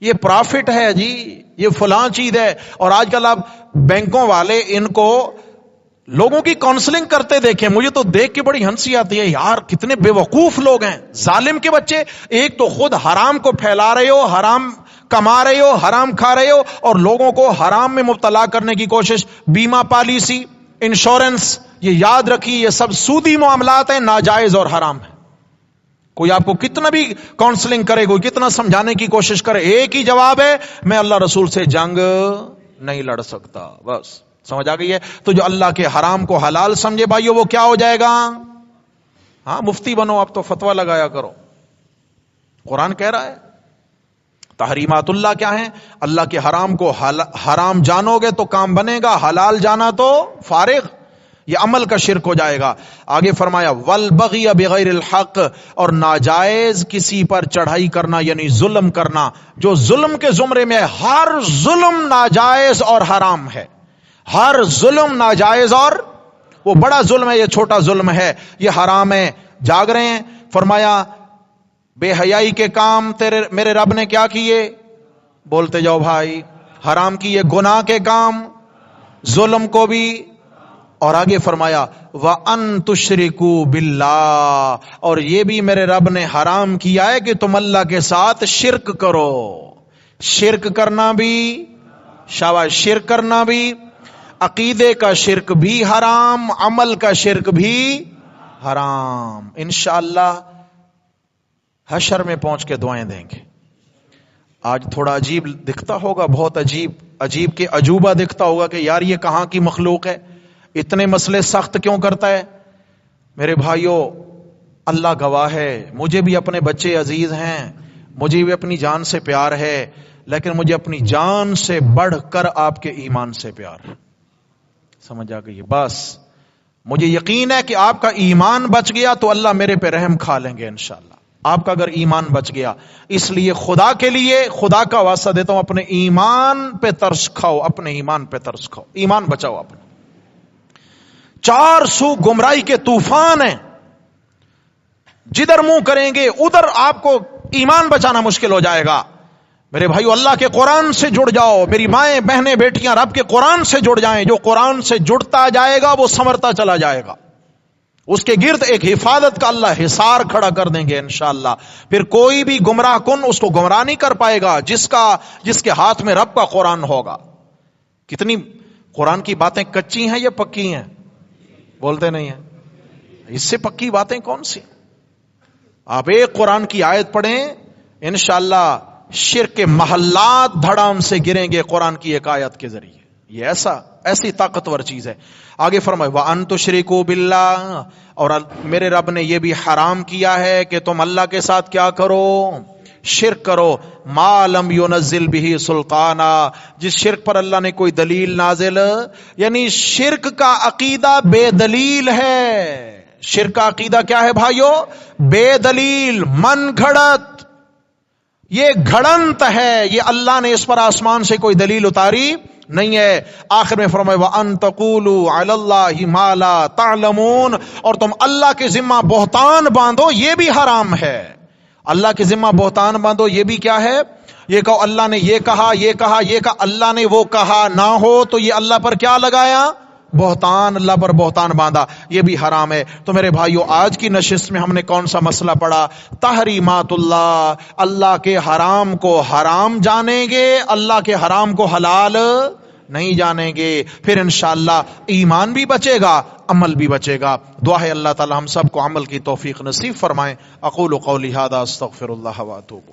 یہ پرافٹ ہے جی، یہ فلاں چیز ہے. اور آج کل آپ بینکوں والے ان کو لوگوں کی کاؤنسلنگ کرتے دیکھیں، مجھے تو دیکھ کے بڑی ہنسی آتی ہے. یار کتنے بے وقوف لوگ ہیں، ظالم کے بچے. ایک تو خود حرام کو پھیلا رہے ہو، حرام کما رہے ہو، حرام کھا رہے ہو، اور لوگوں کو حرام میں مبتلا کرنے کی کوشش. بیمہ پالیسی، انشورنس، یہ یاد رکھیے یہ سب سودی معاملات ہیں، ناجائز اور حرام ہیں. کوئی آپ کو کتنا بھی کاؤنسلنگ کرے, کوئی کتنا سمجھانے کی کوشش کرے, ایک ہی جواب ہے, میں اللہ رسول سے جنگ نہیں لڑ سکتا. بس سمجھ آ گئی ہے. تو جو اللہ کے حرام کو حلال سمجھے بھائیو, وہ کیا ہو جائے گا؟ ہاں مفتی بنو آپ تو فتویٰ لگایا کرو. قرآن کہہ رہا ہے تحریمات اللہ کیا ہیں؟ اللہ کے حرام کو حرام جانو گے تو کام بنے گا, حلال جانا تو فارغ, یہ عمل کا شرک ہو جائے گا. آگے فرمایا والبغی بغیر الحق, اور ناجائز کسی پر چڑھائی کرنا یعنی ظلم کرنا. جو ظلم کے زمرے میں, ہر ظلم ناجائز اور حرام ہے. ہر ظلم ناجائز, اور وہ بڑا ظلم ہے, یہ چھوٹا ظلم ہے, یہ حرام ہے. جاگ رہے ہیں, فرمایا بے حیائی کے کام میرے رب نے کیا کیے؟ بولتے جاؤ بھائی, حرام کیے. گناہ کے کام, ظلم کو بھی. اور آگے فرمایا وَأَن تُشْرِكُوا بِاللَّهِ, اور یہ بھی میرے رب نے حرام کیا ہے کہ تم اللہ کے ساتھ شرک کرو. شرک کرنا بھی, شاباش, شرک کرنا بھی, عقیدے کا شرک بھی حرام, عمل کا شرک بھی حرام. انشاءاللہ حشر میں پہنچ کے دعائیں دیں گے. آج تھوڑا عجیب دکھتا ہوگا, بہت عجیب کے عجوبہ دکھتا ہوگا کہ یار یہ کہاں کی مخلوق ہے, اتنے مسئلے سخت کیوں کرتا ہے؟ میرے بھائیوں, اللہ گواہ ہے, مجھے بھی اپنے بچے عزیز ہیں, مجھے بھی اپنی جان سے پیار ہے, لیکن مجھے اپنی جان سے بڑھ کر آپ کے ایمان سے پیار. سمجھ آ گئی؟ بس مجھے یقین ہے کہ آپ کا ایمان بچ گیا تو اللہ میرے پہ رحم کھا لیں گے انشاءاللہ. آپ کا اگر ایمان بچ گیا, اس لیے خدا کے لیے خدا کا واسطہ دیتا ہوں, اپنے ایمان پہ ترس کھاؤ, اپنے ایمان پہ ترس کھاؤ, ایمان بچاؤ اپنا. 4 سو گمراہی کے طوفان ہیں, جدھر منہ کریں گے ادھر آپ کو ایمان بچانا مشکل ہو جائے گا. میرے بھائیو, اللہ کے قرآن سے جڑ جاؤ. میری مائیں بہنیں بیٹیاں, رب کے قرآن سے جڑ جائیں. جو قرآن سے جڑتا جائے گا وہ سنورتا چلا جائے گا. اس کے گرد ایک حفاظت کا اللہ حصار کھڑا کر دیں گے انشاءاللہ. پھر کوئی بھی گمراہ کن اس کو گمراہ نہیں کر پائے گا جس کے ہاتھ میں رب کا قرآن ہوگا. کتنی قرآن کی باتیں کچی ہیں یا پکی ہیں؟ بولتے نہیں ہیں. اس سے پکی باتیں کون سی؟ آپ ایک قرآن کی آیت پڑھیں, انشاءاللہ شرک کے محلات دھڑام سے گریں گے قرآن کی ایک آیت کے ذریعے. یہ ایسی طاقتور چیز ہے. آگے فرمائے وَأَن تُشْرِكُوا بِاللَّهِ, اور میرے رب نے یہ بھی حرام کیا ہے کہ تم اللہ کے ساتھ کیا کرو؟ شرک کرو. مَا لَمْ يُنَزِّلْ بِهِ سُلْطَانًا, جس شرک پر اللہ نے کوئی دلیل نازل, یعنی شرک کا عقیدہ بے دلیل ہے. شرک کا عقیدہ کیا ہے بھائیو؟ بے دلیل, من گھڑت, یہ گھڑنت ہے. یہ اللہ نے اس پر آسمان سے کوئی دلیل اتاری نہیں ہے. آخر میں فرمائے وَأَن تَقُولُوا عَلَى اللَّهِ مَا لَا تَعْلَمُونَ, اور تم اللہ کے ذمہ بہتان باندھو, یہ بھی حرام ہے. اللہ کے ذمہ بہتان باندھو, یہ بھی کیا ہے؟ یہ کہو اللہ نے یہ کہا, یہ کہا, یہ کہا, اللہ نے وہ کہا نہ ہو تو یہ اللہ پر کیا لگایا؟ بہتان. اللہ پر بہتان باندھا, یہ بھی حرام ہے. تو میرے بھائیو, آج کی نشست میں ہم نے کون سا مسئلہ پڑھا؟ تحریمات اللہ. اللہ کے حرام کو حرام جانیں گے, اللہ کے حرام کو حلال نہیں جانیں گے. پھر انشاءاللہ ایمان بھی بچے گا, عمل بھی بچے گا. دعا ہے اللہ تعالی ہم سب کو عمل کی توفیق نصیب فرمائیں. اقول قولی ھذا استغفر اللہ واتوب.